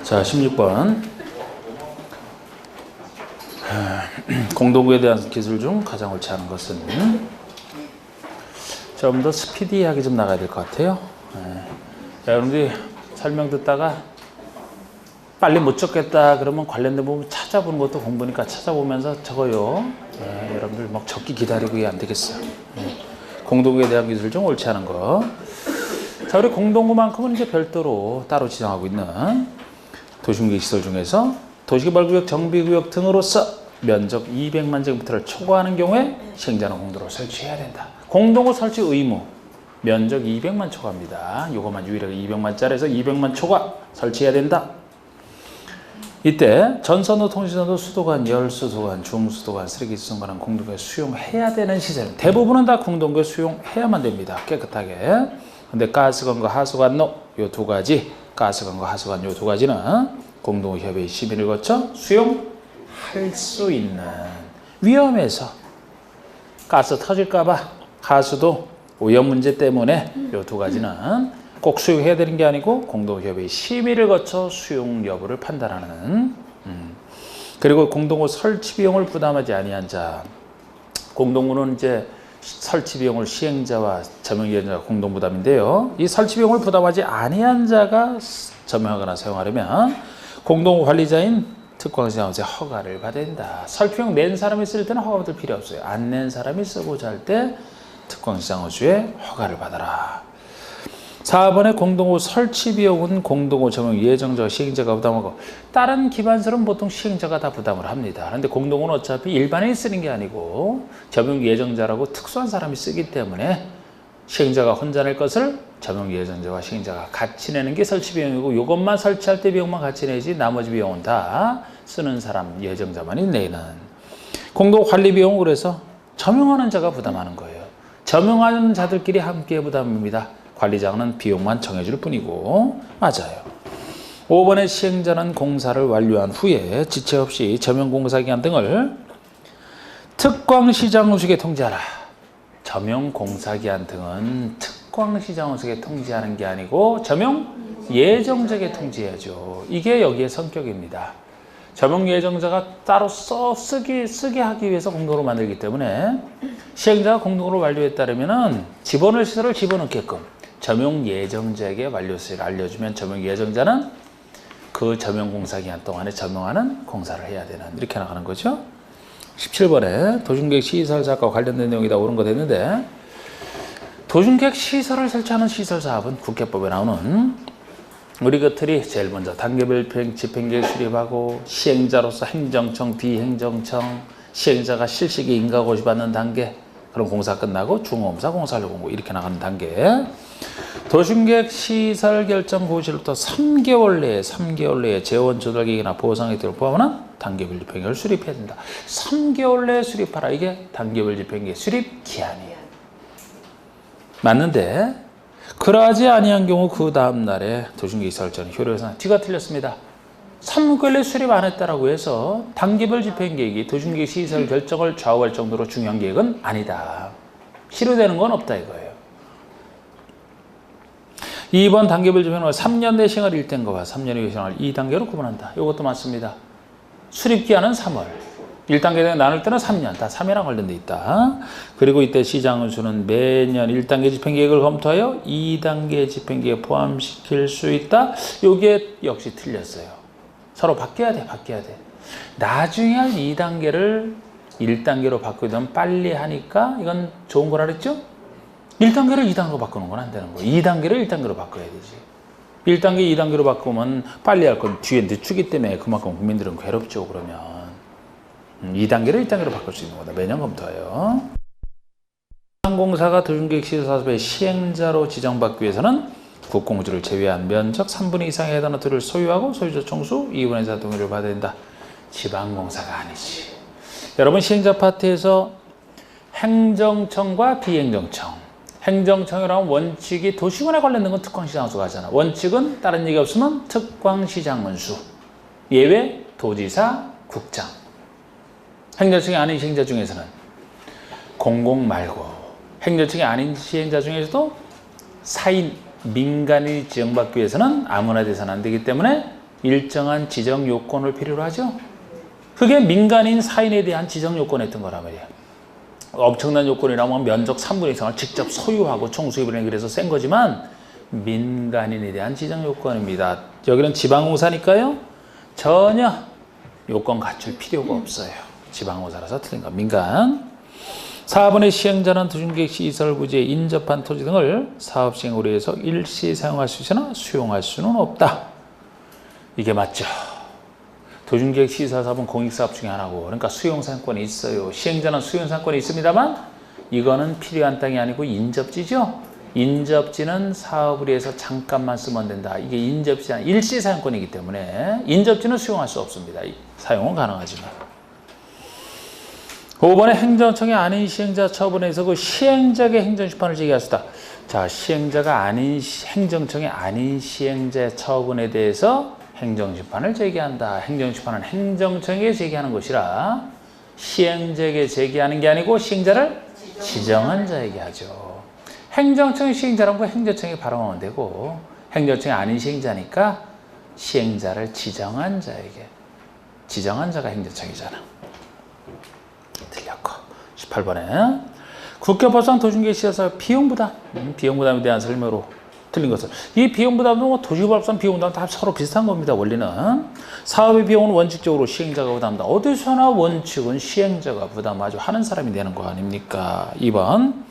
자, 16번. 공동구에 대한 기술 중 가장 옳지 않은 것은 좀 더 스피디하게 좀 나가야 될 것 같아요. 여러분들이 설명 듣다가 빨리 못 적겠다 그러면 관련된 부분 찾아보는 것도 공부니까 찾아보면서 적어요. 여러분들 막 적기 기다리고 안 되겠어요. 공동구에 대한 기술 중 옳지 않은 거. 자, 우리 공동구만큼은 이제 별도로 따로 지정하고 있는 도시공개 시설 중에서 도시개발구역, 정비구역 등으로서 면적 200만 제곱미터를 초과하는 경우에 시행자는 공도를 설치해야 된다. 공동구 설치 의무, 면적 200만 초과입니다. 요것만 유일하게 200만짜리에서 200만 초과 설치해야 된다. 이때 전선도, 통신선도, 수도관, 열수도관, 중수도관, 쓰레기 수송관은 공동구에 수용해야 되는 시설. 대부분은 다 공동구에 수용해야만 됩니다. 깨끗하게. 근데 가스관과 하수관로 요 두 가지, 가스관과 하수관 요 두 가지는 공동구 협의회 심의를 거쳐 수용할 수 있는 위험해서 가스 터질까봐 하수도 오염 문제 때문에 요 두 가지는 꼭 수용해야 되는 게 아니고 공동구 협의회 심의를 거쳐 수용 여부를 판단하는. 그리고 공동구 설치 비용을 부담하지 아니한 자. 공동구는 이제 설치 비용을 시행자와 점용이행자가 공동 부담인데요. 이 설치 비용을 부담하지 아니한 자가 점용하거나 사용하려면 공동구 관리자인 특광시장업체 허가를 받아야 된다. 설치 비용 낸 사람이 쓸 때는 허가 받을 필요 없어요. 안 낸 사람이 쓰고자 할 때 특광시장업주의 허가를 받아라. 4번의 공동구 설치 비용은 공동구 점용 예정자와 시행자가 부담하고 다른 기반설은 보통 시행자가 다 부담을 합니다. 그런데 공동구는 어차피 일반인이 쓰는 게 아니고 점용 예정자라고 특수한 사람이 쓰기 때문에 시행자가 혼자 낼 것을 점용 예정자와 시행자가 같이 내는 게 설치 비용이고 이것만 설치할 때 비용만 같이 내지 나머지 비용은 다 쓰는 사람 예정자만이 내는. 공동구 관리 비용은 그래서 점용하는 자가 부담하는 거예요. 점용하는 자들끼리 함께 부담입니다. 관리자는 비용만 정해줄 뿐이고. 맞아요. 5번의 시행자는 공사를 완료한 후에 지체 없이 점용공사기간 등을 특광시장우수에 통지하라. 점용공사기간 등은 특광시장우수에 통지하는 게 아니고 점용예정자에 통지해야죠. 이게 여기에 성격입니다. 점용예정자가 따로 쓰게 하기 위해서 공동으로 만들기 때문에 시행자가 공동으로 완료했다면은 집어넣을 시설을 집어넣게끔 점용예정자에게 완료시를 알려주면 점용예정자는 그 점용공사기간 동안에 점용하는 공사를 해야 되는, 이렇게 나가는 거죠. 17번에 도중계획 시설사업과 관련된 내용이 다 옳은 거 됐는데, 도중계획 시설을 설치하는 시설사업은 국회법에 나오는 우리 것들이 제일 먼저 단계별 집행계획 수립하고 시행자로서 행정청, 비행정청, 시행자가 실시기 인가 고시받는 단계, 그럼 공사 끝나고 중공사, 공사활 공고 이렇게 나가는 단계. 도심계획 시설 결정 고시로부터 3개월 내에 재원 조달계획이나 보상계획을 포함하는 단계별 집행계획을 수립해야 된다. 3개월 내에 수립하라. 이게 단계별 집행계획 수립 기한이에요. 맞는데 그러하지 아니한 경우 그 다음 날에 도심계획 설정 효력에서는 뒤가 틀렸습니다. 3개월 내에 수립 안 했다라고 해서 단계별 집행계획이 도심계획 시설 결정을 좌우할 정도로 중요한 계획은 아니다. 실효되는 건 없다 이거예요. 2번 단계별 집행은 3년 내 시행을 1단계와 3년 이후 시행을 2단계로 구분한다. 이것도 맞습니다. 수립기한은 3월. 1단계 나눌 때는 3년. 다 3년랑 관련돼 있다. 그리고 이때 시장운수는 매년 1단계 집행계획을 검토하여 2단계 집행계획에 포함시킬 수 있다. 이게 역시 틀렸어요. 서로 바뀌어야 돼. 나중에 할 2단계를 1단계로 바꾸게 되면 빨리 하니까 이건 좋은 거라 그랬죠? 1단계를 2단계로 바꾸는 건 안 되는 거예요. 2단계를 1단계로 바꿔야 되지. 1단계, 2단계로 바꾸면 빨리 할 건 뒤에 늦추기 때문에 그만큼 국민들은 괴롭죠, 그러면. 2단계를 1단계로 바꿀 수 있는 거다. 매년 검토해요. 공사가 도중계획 시설사업의 시행자로 지정받기 위해서는 국공주를 제외한 면적 3분의 2 이상에 해당하는 토지를 소유하고 소유자 총수 2분의 4 동의를 받아야 된다. 지방공사가 아니지. 여러분 시행자 파트에서 행정청과 비행정청. 행정청이라는 원칙이 도시군에 관련된 건 특광시장운수가 하잖아. 원칙은 다른 얘기 없으면 특광시장운수. 예외 도지사, 국장. 행정청이 아닌 시행자 중에서는 공공 말고 행정청이 아닌 시행자 중에서도 사인, 민간이 지정받기 위해서는 아무나 돼서는 안 되기 때문에 일정한 지정 요건을 필요로 하죠. 그게 민간인 사인에 대한 지정 요건이었던 거란 말이야. 엄청난 요건이라면 면적 3분의 2 이상을 직접 소유하고 총수입을 해 그래서 센 거지만 민간인에 대한 지정 요건입니다. 여기는 지방공사니까요. 전혀 요건 갖출 필요가 없어요. 지방공사라서 틀린 거. 민간. 4번의 시행자는 도중계획 시설 부지에 인접한 토지 등을 사업 시행으로 해서 일시 사용할 수 있으나 수용할 수는 없다. 이게 맞죠. 도중계획 시설 사업은 공익사업 중에 하나고 그러니까 수용상권이 있어요. 시행자는 수용상권이 있습니다만 이거는 필요한 땅이 아니고 인접지죠. 인접지는 사업을 위해서 잠깐만 쓰면 된다. 이게 인접지는 아니라 일시 사용권이기 때문에 인접지는 수용할 수 없습니다. 사용은 가능하지만. 5번에 행정청이 아닌 시행자 처분에서 그 시행자의 행정심판을 제기할 수 있다. 자, 시행자가 아닌 행정청이 아닌 시행자의 처분에 대해서 행정심판을 제기한다. 행정심판은 행정청에게 제기하는 것이라 시행자에게 제기하는 게 아니고 시행자를 지정한 자에게 하죠. 행정청이 시행자라는 거 행정청이 발언하면 되고 행정청이 아닌 시행자니까 시행자를 지정한 자에게. 지정한 자가 행정청이잖아. 틀렸고. 18번에 국가법상 도중계획 시설 비용부담. 비용부담에 대한 설명으로 틀린 것은 이 비용부담은 도시법상 비용부담 다 서로 비슷한 겁니다. 원리는 사업의 비용은 원칙적으로 시행자가 부담한다. 어디서나 원칙은 시행자가 부담하죠. 하는 사람이 내는 거 아닙니까? 2번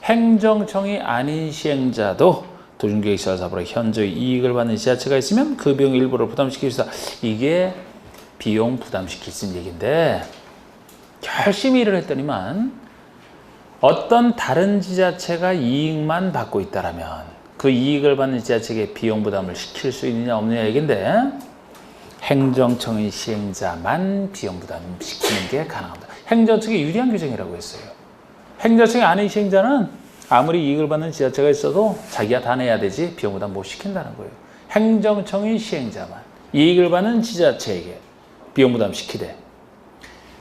행정청이 아닌 시행자도 도중계획 시설 사업으로 현저히 이익을 받는 지자체가 있으면 그 비용 일부를 부담시킬 수 있다. 이게 비용 부담시킬 수 있는 얘기인데 열심히 일을 했더니만 어떤 다른 지자체가 이익만 받고 있다라면 그 이익을 받는 지자체에게 비용 부담을 시킬 수 있느냐 없느냐 얘기인데 행정청의 시행자만 비용 부담 시키는 게 가능합니다. 행정청의 유리한 규정이라고 했어요. 행정청이 아닌 시행자는 아무리 이익을 받는 지자체가 있어도 자기가 다 내야 되지 비용 부담 못 시킨다는 거예요. 행정청의 시행자만 이익을 받는 지자체에게 비용 부담 시키되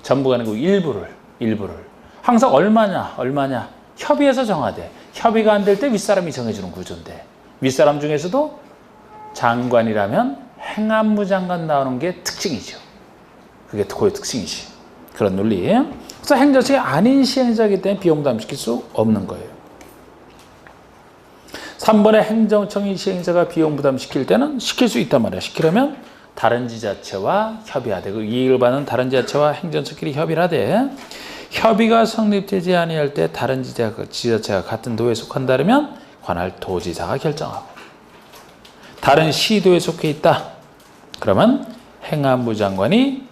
전부가 아니고 일부를 항상 얼마냐 협의해서 정하되 협의가 안 될 때 윗사람이 정해주는 구조인데 윗사람 중에서도 장관이라면 행안부 장관 나오는 게 특징이죠. 그게 고유 특징이지. 그런 논리. 그래서 행정청이 아닌 시행자이기 때문에 비용 부담시킬 수 없는 거예요. 3번에 행정청이 시행자가 비용 부담시킬 때는 시킬 수 있단 말이야. 시키려면 다른 지자체와 협의하되 그 이익을 받는 다른 지자체와 행정청끼리 협의를 하되 협의가 성립되지 아니할 때 다른 지자체가 같은 도에 속한다면 관할 도지사가 결정하고 다른 시도에 속해 있다. 그러면 행안부 장관이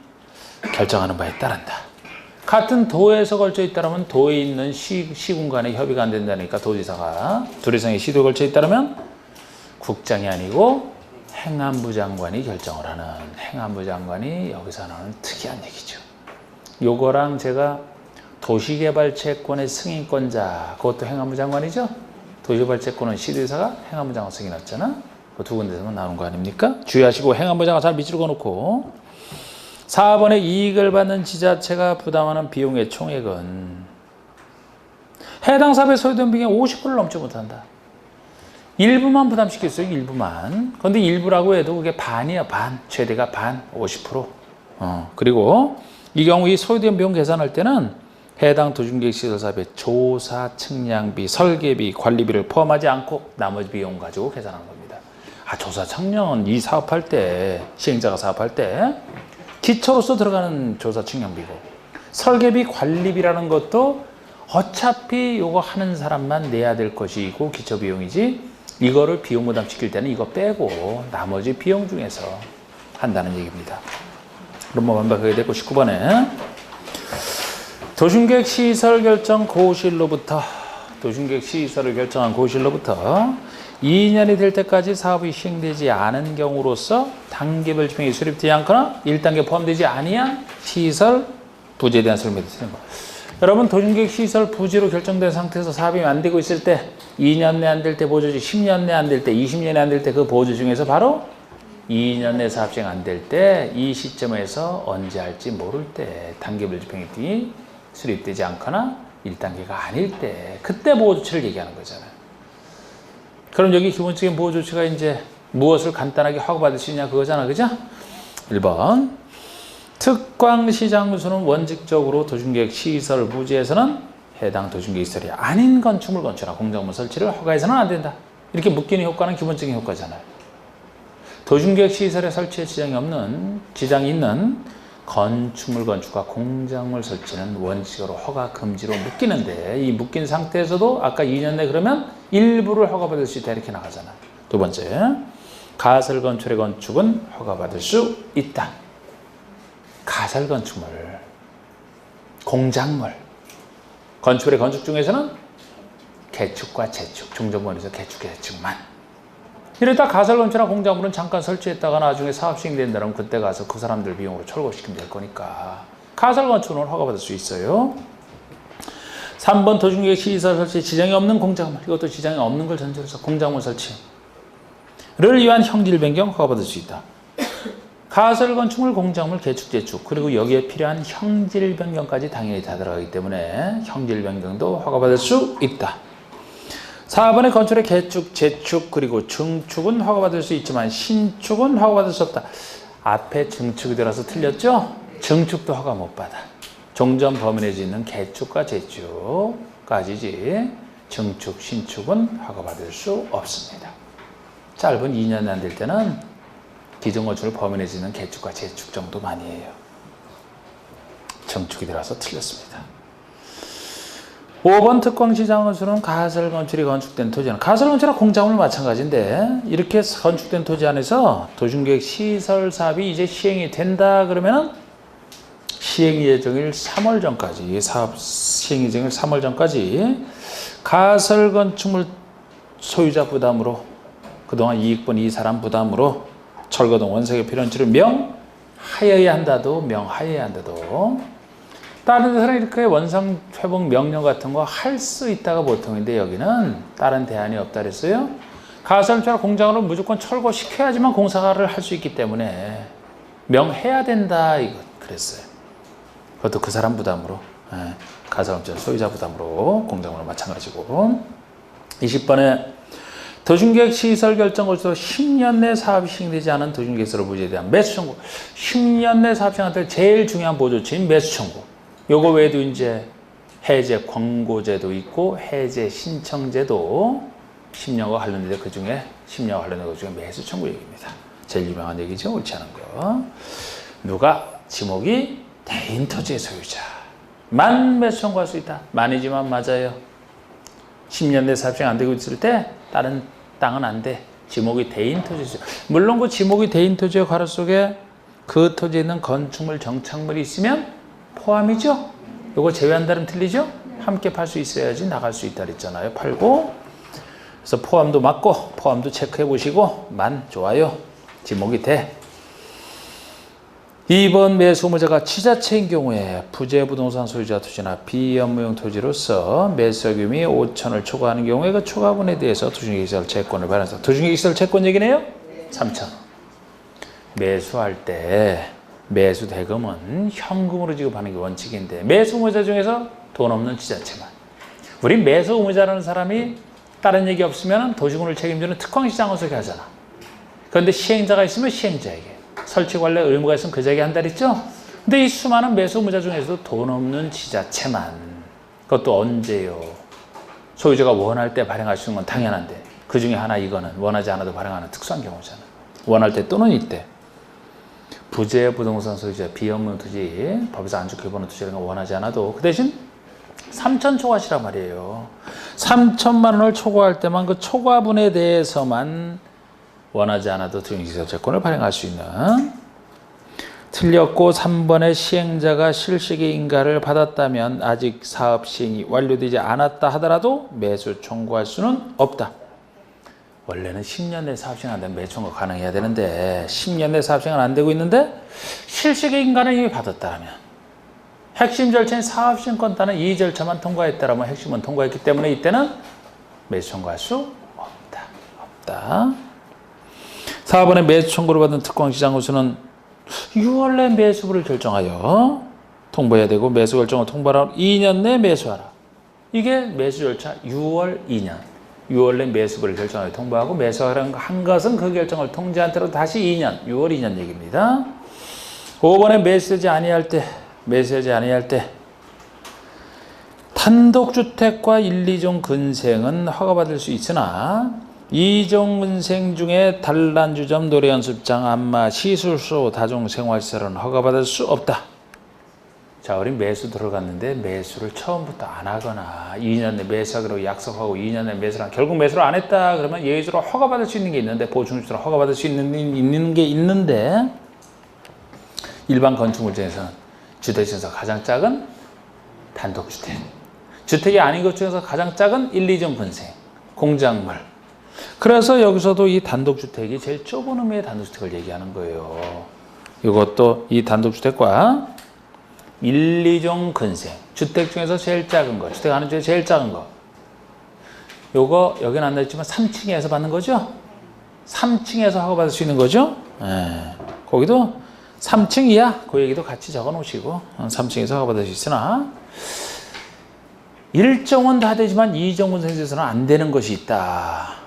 결정하는 바에 따른다. 같은 도에서 걸쳐 있다면 도에 있는 시군 간에 협의가 안 된다니까 도지사가 둘 이상의 시도에 걸쳐 있다면 국장이 아니고 행안부 장관이 결정을 하는 행안부 장관이 여기서 나오는 특이한 얘기죠. 요거랑 제가 도시개발채권의 승인권자 그것도 행안부 장관이죠. 도시개발채권은 시도지사가 행안부 장관 승인했잖아. 그 두 군데서만 나오는 거 아닙니까? 주의하시고 행안부 장관 잘 밑으로 그어놓고 4번에 이익을 받는 지자체가 부담하는 비용의 총액은 해당 사업에 소요된 비용의 50%를 넘지 못한다. 일부만 부담시켰어요. 일부만. 그런데 일부라고 해도 그게 반이야. 반. 최대가 반. 50%. 그리고 이 경우 이 소요된 비용 계산할 때는 해당 도중계획 시설 사업의 조사, 측량비, 설계비, 관리비를 포함하지 않고 나머지 비용 가지고 계산하는 겁니다. 조사, 측량은 이 사업할 때 시행자가 사업할 때 기초로서 들어가는 조사, 측량비고 설계비, 관리비라는 것도 어차피 이거 하는 사람만 내야 될 것이고 기초 비용이지 이거를 비용 부담시킬 때는 이거 빼고 나머지 비용 중에서 한다는 얘기입니다. 그럼 뭐 완벽하게 됐고 19번에 도중계획 시설 결정 고시일로부터 도중계획 시설을 결정한 고시일로부터 2년이 될 때까지 사업이 시행되지 않은 경우로서 단계별 지평이 수립되지 않거나 1단계 포함되지 아니한 시설 부지에 대한 설명이 되는 거. 여러분 도중계획 시설 부지로 결정된 상태에서 사업이 안 되고 있을 때 2년 내 안 될 때 보조지 10년 내 안 될 때 20년에 안 될 때 그 보조 중에서 바로 2년 내 사업 시행 안 될 때 이 시점에서 언제 할지 모를 때 단계별 지평이 수립되지 않거나 1단계가 아닐 때 그때 보호 조치를 얘기하는 거잖아요. 그럼 여기 기본적인 보호 조치가 이제 무엇을 간단하게 허가받을 수 있냐 그거잖아. 그죠? 1번 특광시장소는 원칙적으로 도중계획 시설 부지에서는 해당 도중계획 시설이 아닌 건축물 건축이나 공작물 설치를 허가해서는 안 된다. 이렇게 묶이는 효과는 기본적인 효과잖아요. 도중계획 시설에 설치에 지장이 있는 건축물 건축과 공작물 설치는 원칙으로 허가 금지로 묶이는데 이 묶인 상태에서도 아까 2년 내 그러면 일부를 허가받을 수 있다 이렇게 나가잖아. 두 번째, 가설 건축의 건축은 허가받을 수 있다. 가설 건축물, 공작물, 건축의 건축 중에서는 개축과 재축, 중점본에서 개축, 재축만. 이러다 가설 건축이나 공작물은 잠깐 설치했다가 나중에 사업 시행된다면 그때 가서 그 사람들 비용으로 철거시키면 될 거니까 가설 건축은 허가받을 수 있어요. 3번 도중계획 시설 설치 지장이 없는 공작물, 이것도 지장이 없는 걸 전제로 해서 공작물 설치를 위한 형질 변경 허가받을 수 있다. 가설 건축물, 공작물, 개축, 재축 그리고 여기에 필요한 형질 변경까지 당연히 다 들어가기 때문에 형질 변경도 허가받을 수 있다. 4번의 건축의 개축, 재축 그리고 증축은 허가받을 수 있지만 신축은 허가받을 수 없다. 앞에 증축이 들어서 틀렸죠? 증축도 허가 못 받아. 종전 범위 내에 있는 개축과 재축까지지 증축, 신축은 허가받을 수 없습니다. 짧은 2년이 안 될 때는 기존건축을 범위 내에 있는 개축과 재축 정도만이에요. 증축이 들어서 틀렸습니다. 5번 특광시장건수는 가설 건축이 건축된 토지 안, 가설 건축이나 공작물 마찬가지인데 이렇게 건축된 토지 안에서 도중계획 시설 사업이 이제 시행이 된다 그러면 시행 예정일 3월 전까지 사업 시행 예정일 3월 전까지 가설 건축물 소유자 부담으로 그동안 이익본 이 사람 부담으로 철거 등 원색의 필요한치를 명하여야 한다도 다른 데서는 이렇게 원상 회복 명령 같은 거 할 수 있다가 보통인데 여기는 다른 대안이 없다 그랬어요. 가설주나 공장으로 무조건 철거시켜야지만 공사를 할 수 있기 때문에 명해야 된다 이거 그랬어요. 그것도 그 사람 부담으로 가설주 소유자 부담으로 공장으로 마찬가지고. 20번에 도중계획 시설 결정 거치도 10년 내 사업이 시행되지 않은 도중계획시설 부지에 대한 매수 청구. 10년 내 사업 시행할 때 제일 중요한 보조치인 매수 청구. 요거 외에도 이제 해제 권고제도 있고 해제 신청제도 10년과 관련된 그 중에 10년과 관련된 것 중에 매수 청구 얘기입니다. 제일 유명한 얘기죠. 옳지 않은 거. 누가 지목이 대인 토지의 소유자만 매수 청구할 수 있다. 만이지만 맞아요. 10년 내 사업 시행 안 되고 있을 때 다른 땅은 안 돼. 지목이 대인 토지 소유자. 물론 그 지목이 대인 토지의 괄호 속에 그 토지에 있는 건축물 정착물이 있으면 포함이죠? 요거 제외한다면 틀리죠? 함께 팔 수 있어야지 나갈 수 있다 그랬잖아요. 팔고. 그래서 포함도 맞고 포함도 체크해 보시고 만 좋아요. 지목이 돼. 2번 매수 의무자가 지자체인 경우에 부재 부동산 소유자 토지나 비업무용 토지로서 매수 규모이 5천을 초과하는 경우에 그 초과분에 대해서 도중계획시설 채권을 발행해서 도중계획시설 채권 얘기네요? 3천. 매수할 때 매수 대금은 현금으로 지급하는 게 원칙인데 매수 의무자 중에서 돈 없는 지자체만. 우리 매수 의무자라는 사람이 다른 얘기 없으면 도시군을 책임지는 특광시장을 소개 하잖아. 그런데 시행자가 있으면 시행자에게, 설치 관리 의무가 있으면 그자에게 한다 그랬죠? 근데 이 수많은 매수 의무자 중에서도 돈 없는 지자체만. 그것도 언제요? 소유자가 원할 때 발행할 수 있는 건 당연한데 그 중에 하나 이거는 원하지 않아도 발행하는 특수한 경우잖아. 원할 때 또는 이때. 부재 부동산 소유자 비업무 토지 법에서 안 좋게 보는 토지라는 거 원하지 않아도 그 대신 3천 초과시란 말이에요. 3천만 원을 초과할 때만 그 초과분에 대해서만 원하지 않아도 도중계획시설 채권을 발행할 수 있는. 틀렸고 3번의 시행자가 실시기 인가를 받았다면 아직 사업 시행이 완료되지 않았다 하더라도 매수 청구할 수는 없다. 원래는 10년 내 사업 시행 안 되면 매수 청구 가능해야 되는데 10년 내 사업 시행은 안 되고 있는데 실시기 인가는 이미 받았다면 핵심 절차인 사업 시행권 따는 이 절차만 통과했다라면 핵심은 통과했기 때문에 이때는 매수 청구할 수 없다. 4번에 매수 청구를 받은 특광시장으로서는 6월 내 매수를 결정하여 통보해야 되고 매수 결정을 통보하라 2년 내 매수하라. 이게 매수 절차 6월 2년. 6월 내 매수를 결정하여 통보하고 매수한 것은 그 결정을 통지한 대로 다시 2년, 6월 2년 얘기입니다. 5번에 매수하지 아니할 때 단독주택과 1, 2종 근생은 허가받을 수 있으나 2종 근생 중에 단란주점, 노래연습장, 안마, 시술소, 다중생활시설은 허가받을 수 없다. 자, 우리 매수 들어갔는데 매수를 처음부터 안 하거나 2년 내 매수하기로 약속하고 2년 내 매수를 결국 매수를 안 했다 그러면 예외적으로 허가받을 수 있는 게 있는데 보증주택으로 허가받을 수 있는 게 있는데 일반 건축물중에서는 주택 중에서 가장 작은 단독주택, 주택이 아닌 것 중에서 가장 작은 1, 2종 근생, 공작물. 그래서 여기서도 이 단독주택이 제일 좁은 의미의 단독주택을 얘기하는 거예요. 이것도 이 단독주택과 1, 2종 근생, 주택 중에서 제일 작은 거, 주택 하는 중에 제일 작은 거. 요거 여기는 안 나있지만 3층에서 받는 거죠? 3층에서 허가받을 수 있는 거죠? 거기도 3층 이하, 그 얘기도 같이 적어 놓으시고 3층에서 허가받을 수 있으나 1종은 다 되지만 2종 근생에서는 안 되는 것이 있다.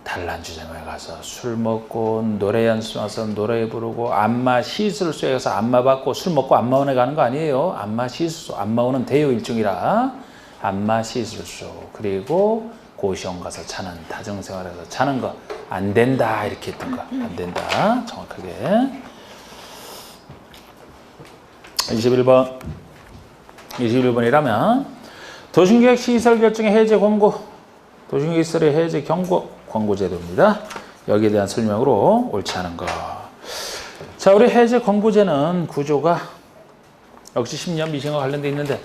단란주점에 가서 술 먹고 노래 연습해서 노래 부르고 안마 시술소에 가서 안마 받고 술 먹고 안마원에 가는 거 아니에요. 안마 시술소, 안마원은 대여 일종이라 안마 시술소 그리고 고시원 가서 자는 다중생활에서 자는 거 안 된다 이렇게 했던 거 안 된다 정확하게. 21번이라면 도심계획 시설 결정의 해제 권고, 도심계획 시설의 해제 경고 권고 제도입니다. 여기에 대한 설명으로 옳지 않은 거. 자, 우리 해제 권고제는 구조가 역시 10년 미신과 관련돼 있는데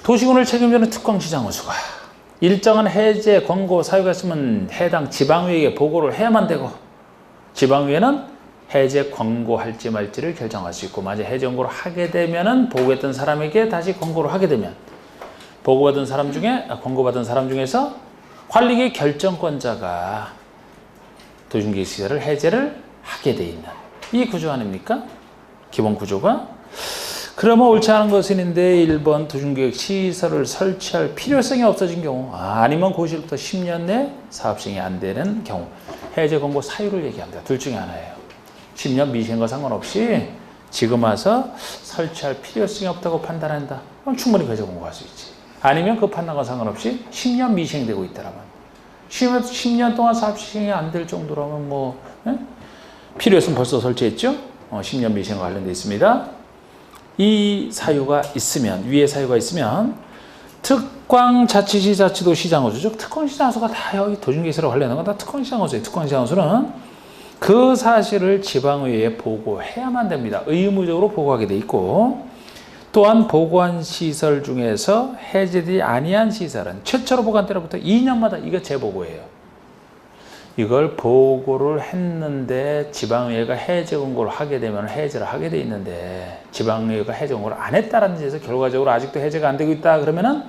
도시군을 책임지는 특광시장원수가 일정한 해제 권고 사유가 있으면 해당 지방의회에 보고를 해야만 되고 지방의회는 해제 권고할지 말지를 결정할 수 있고 만약 해제 권고를 하게 되면은 보고했던 사람에게 다시 권고를 하게 되면 보고받은 사람 중에 권고받은 사람 중에서 관리계 결정권자가 도심계획 시설을 해제를 하게 돼 있는 이 구조 아닙니까? 기본 구조가. 그러면 옳지 않은 것은 있는데 1번 도심계획 시설을 설치할 필요성이 없어진 경우 아니면 고시부터 10년 내 사업 시행이 안 되는 경우 해제 권고 사유를 얘기합니다. 둘 중에 하나예요. 10년 미시행과 상관없이 지금 와서 설치할 필요성이 없다고 판단한다. 그럼 충분히 해제 권고할 수 있지. 아니면 그 판단과 상관없이 10년 미시행되고 있다라면 10년 동안 사업 시행이 안 될 정도라면 뭐 필요했으면 벌써 설치했죠. 10년 미시행과 관련되어 있습니다. 이 사유가 있으면 위의 사유가 있으면 특광자치시자치도 시장호수죠. 특광시장호수가 다 여기 도심계획시설과 관련한 건 다 특광시장호수예요. 특광시장호수는 그 사실을 지방의회에 보고해야만 됩니다. 의무적으로 보고하게 돼 있고 또한 보고한 시설 중에서 해제되지 아니한 시설은 최초로 보고한 때로부터 2년마다 이거 재보고예요. 이걸 보고를 했는데 지방의회가 해제 권고를 하게 되면 해제를 하게 돼 있는데 지방의회가 해제 권고를 안 했다는 데서 결과적으로 아직도 해제가 안 되고 있다 그러면은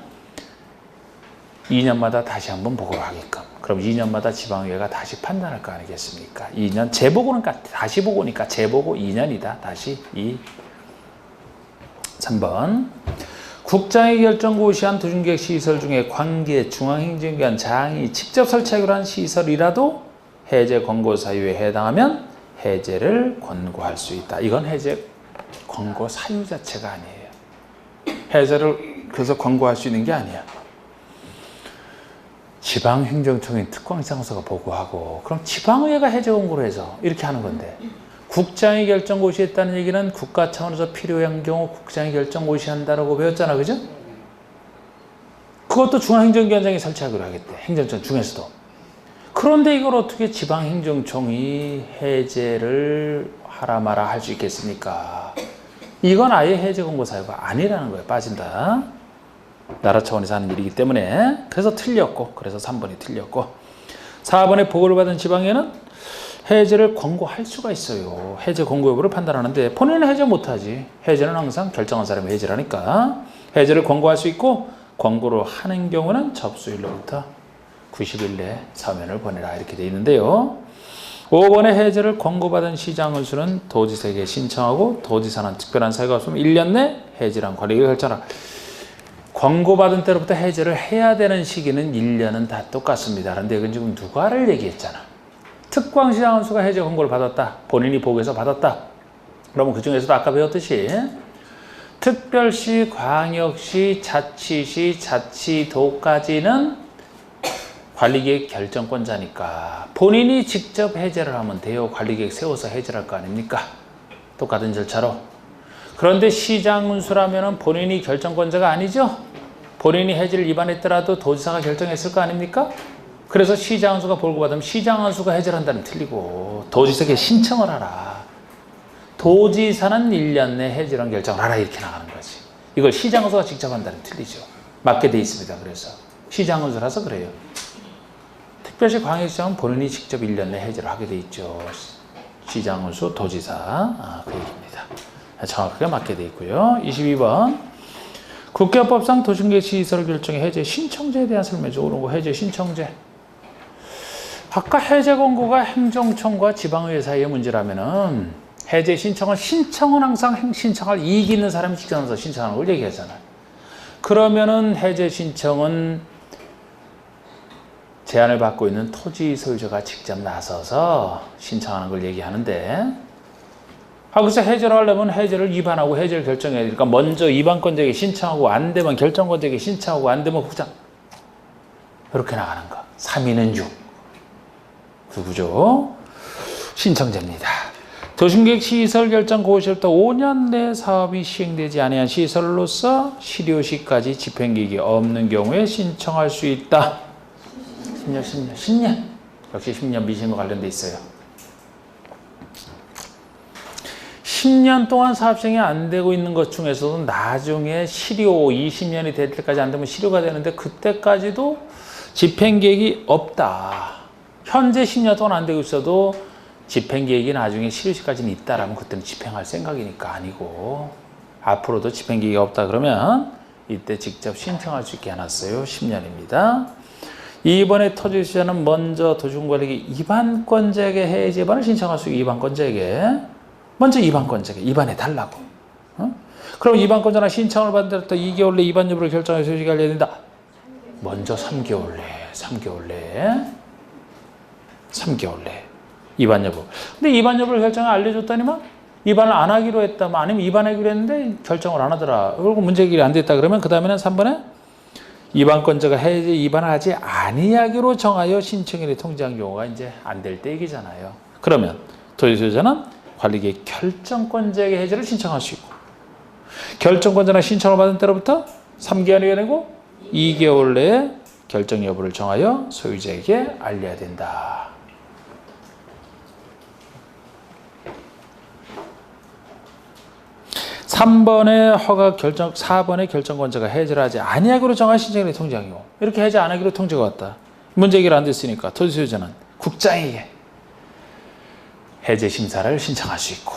2년마다 다시 한번 보고를 하게끔. 그럼 2년마다 지방의회가 다시 판단할 거 아니겠습니까? 2년 재보고니까 다시 보고니까 재보고 2년이다. 다시 3번 국장이 결정 고시한 도심계획 시설 중에 관계 중앙행정기관 장이 직접 설치하기로 한 시설이라도 해제 권고 사유에 해당하면 해제를 권고할 수 있다. 이건 해제 권고 사유 자체가 아니에요. 해제를 그래서 권고할 수 있는 게 아니야. 지방행정청인 특광시장소가 보고하고 그럼 지방의회가 해제 권고를 해서 이렇게 하는 건데 국장이 결정 고시했다는 얘기는 국가 차원에서 필요한 경우 국장이 결정 고시한다라고 배웠잖아, 그죠? 그것도 중앙행정기관장이 설치하기로 하겠대, 행정청 중에서도. 그런데 이걸 어떻게 지방행정청이 해제를 하라 마라 할 수 있겠습니까? 이건 아예 해제 권고 사유가 아니라는 거예요. 빠진다. 나라 차원에서 하는 일이기 때문에. 그래서 틀렸고, 그래서 3번이 틀렸고. 4번에 보고를 받은 지방에는 해제를 권고할 수가 있어요. 해제 권고 여부를 판단하는데 본인은 해제 못하지. 해제는 항상 결정한 사람이 해제를 하니까 해제를 권고할 수 있고 권고를 하는 경우는 접수일로부터 90일 내에 서면을 보내라 이렇게 돼 있는데요. 5번에 해제를 권고받은 시장원수는 도지사에게 신청하고 도지사는 특별한 사유가 없으면 1년 내 해제란 관리를 결정하라. 권고받은 때로부터 해제를 해야 되는 시기는 1년은 다 똑같습니다. 그런데 이건 지금 누가를 얘기했잖아. 특광시장원수가 해제 권고를 받았다. 본인이 보고해서 받았다. 그러면 그 중에서도 아까 배웠듯이 특별시, 광역시, 자치시, 자치도까지는 관리계획 결정권자니까 본인이 직접 해제를 하면 돼요. 관리계획 세워서 해제를 할 거 아닙니까? 똑같은 절차로. 그런데 시장운수라면 본인이 결정권자가 아니죠? 본인이 해제를 위반했더라도 도지사가 결정했을 거 아닙니까? 그래서 시장운수가 보고받으면 시장운수가 해제를 한다는 틀리고 도지사에게 신청을 하라. 도지사는 1년 내 해제란 결정을 하라 이렇게 나가는 거지. 이걸 시장운수가 직접 한다는 틀리죠. 맞게 돼 있습니다. 그래서 시장운수라서 그래요. 특별시 광역시장은 본인이 직접 1년 내 해제를 하게 돼 있죠. 시장운수, 도지사 그 얘기입니다. 정확하게 맞게 돼 있고요. 22번 국회법상 도심계획 시설 결정의 해제 신청제에 대한 설명이죠. 그런 거 해제 신청제. 아까 해제 권고가 행정청과 지방의회 사이의 문제라면은 해제 신청은 항상 신청할 이익이 있는 사람이 직접 나서 신청하는 걸 얘기하잖아요. 그러면은 해제 신청은 제안을 받고 있는 토지 소유자가 직접 나서서 신청하는 걸 얘기하는데, 그래서 해제를 하려면 해제를 위반하고 해제를 결정해야 되니까 먼저 위반권자에게 신청하고 안 되면 결정권자에게 신청하고 안 되면 국장. 이렇게 나가는 거. 3위는 6. 그구죠. 신청제입니다. 도심계획 시설 결정 고시부터 5년 내 사업이 시행되지 아니한 시설로서 실효시까지 집행기획이 없는 경우에 신청할 수 있다. 10년. 역시 10년 미신과 관련돼 있어요. 10년 동안 사업 시행이 안 되고 있는 것 중에서도 나중에 실효 20년이 될 때까지 안 되면 실효가 되는데 그때까지도 집행계획이 없다. 현재 10년 동안 안 되고 있어도 집행계획이 나중에 실효시까지는 있다라면 그때는 집행할 생각이니까 아니고, 앞으로도 집행계획이 없다 그러면 이때 직접 신청할 수 있게 해놨어요. 10년입니다. 이번에 토지수자는 먼저 도중관리계 위반권자에게 해제 위반을 신청할 수 있고, 위반권자에게 먼저 위반권자에게 위반해달라고. 그럼 위반권자나 신청을 받은 데부터 2개월 내 위반 여부를 결정해서 소식이 알려야 된다. 먼저 3개월 내 위반 여부. 근데 위반 여부를 결정을 알려줬다니만 위반을 안 하기로 했다면, 아니면 위반하기로 했는데 결정을 안 하더라. 그리고 문제 해결이 안 됐다 그러면 그 다음에는 3번에 위반권자가 해제 위반을 하지 아니하기로 정하여 신청일에 통지한 경우가 이제 안 될 때 얘기잖아요. 그러면 도지소유자는 관리계획 결정권자에게 해제를 신청할 수 있고, 결정권자나 신청을 받은 때로부터 3개월이 아니고 2개월 내에 결정 여부를 정하여 소유자에게 알려야 된다. (3번의) 4번의 결정권자가 해제를 하지 아니하기로 정한 신청일에 통지한 경우, 이렇게 해제 안 하기로 통지가 왔다. 문제 해결 안 됐으니까 토지소유자는 국장에게 해제 심사를 신청할 수 있고,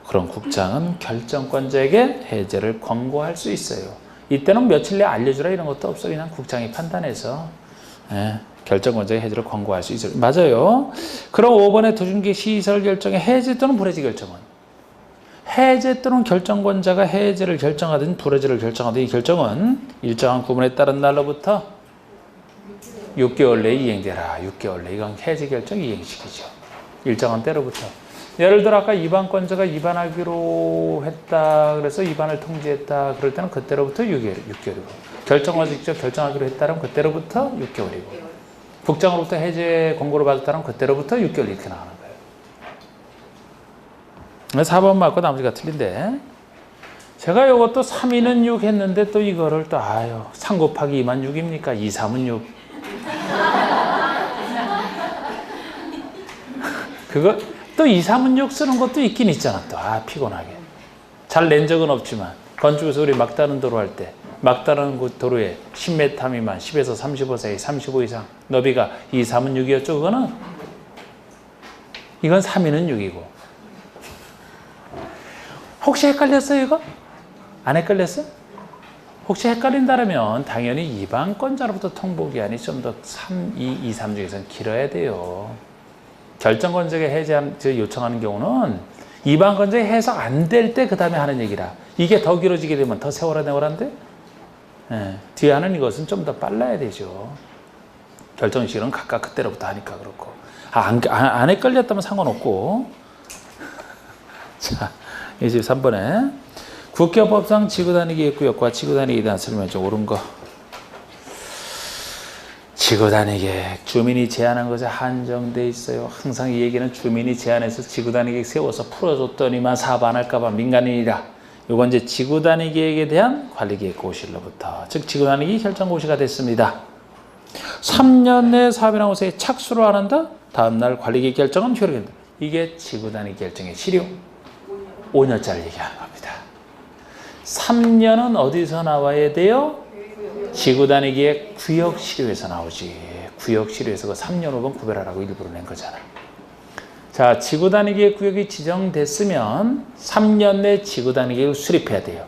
그럼 국장은 결정권자에게 해제를 권고할 수 있어요. 이때는 며칠 내에 알려주라 이런 것도 없어. 그냥 국장이 판단해서 결정권자에게 해제를 권고할 수 있어요. 맞아요. 그럼 5번의 도중계획 시설 결정의 해제 또는 불해제 결정은, 해제 또는 결정권자가 해제를 결정하든 불해제를 결정하든 이 결정은 일정한 구분에 따른 날로부터 6개월 내에 이행되라. 6개월 내에 이건 해제 결정 이행시키죠. 일정한 때로부터. 예를 들어 아까 위반권자가 위반하기로 했다 그래서 위반을 통지했다 그럴 때는 그때로부터 6개월이고, 결정권자 직접 결정하기로 했다면 그때로부터 6개월이고, 국장으로부터 해제 권고를 받았다면 그때로부터 6개월 이렇게 나가는 거예요. 4번 맞고 나머지가 틀린데, 제가 이것도 3위는 6 했는데 또 이거를 또 3 곱하기 2만 6입니까? 2, 3은 6. 그거 또 2, 3은 6 쓰는 것도 있긴 있잖아. 또 피곤하게. 잘 낸 적은 없지만 건축에서 우리 막다른 도로 할 때 막다른 도로에 10m 미만, 10에서 35 사이, 35 이상 너비가 2, 3은 6이었죠. 그거는 이건 3위는 6이고. 혹시 헷갈렸어요 이거? 안 헷갈렸어요? 혹시 헷갈린다면 당연히 위반권자로부터 통보기한이 좀 더 3, 2, 2, 3 중에서는 길어야 돼요. 결정권자에게 해제 요청하는 경우는 위반권자에 해석 안 될 때 그 다음에 하는 얘기라. 이게 더 길어지게 되면 더 세월아 내월한데 예, 뒤에 하는 이것은 좀 더 빨라야 되죠. 결정식은 각각 그때로부터 하니까 그렇고. 안 헷갈렸다면 상관없고. 자, 23번에 국교법상 지구단위기의 구역과 지구단위기에 대한 설명 좀 옳은 거. 지구단위계획, 주민이 제안한 것에 한정돼 있어요. 항상 이 얘기는 주민이 제안해서 지구단위계획 세워서 풀어줬더니만 사업 안 할까봐 민간인이라. 이건 이제 지구단위계획에 대한 관리계획 고시로부터, 즉 지구단위기 결정고시가 됐습니다. 3년 내 사업이나 호세에 착수를 안 한다? 다음날 관리계획 결정은 효력된다. 이게 지구단위 결정의 실효. 5년짜리 얘기하는 겁니다. 3년은 어디서 나와야 돼요? 지구단위계획 구역실효에서 나오지. 구역실효에서 그 3년 5번 구별하라고 일부러 낸 거잖아. 자, 지구단위계획 구역이 지정됐으면 3년 내 지구단위계획을 수립해야 돼요.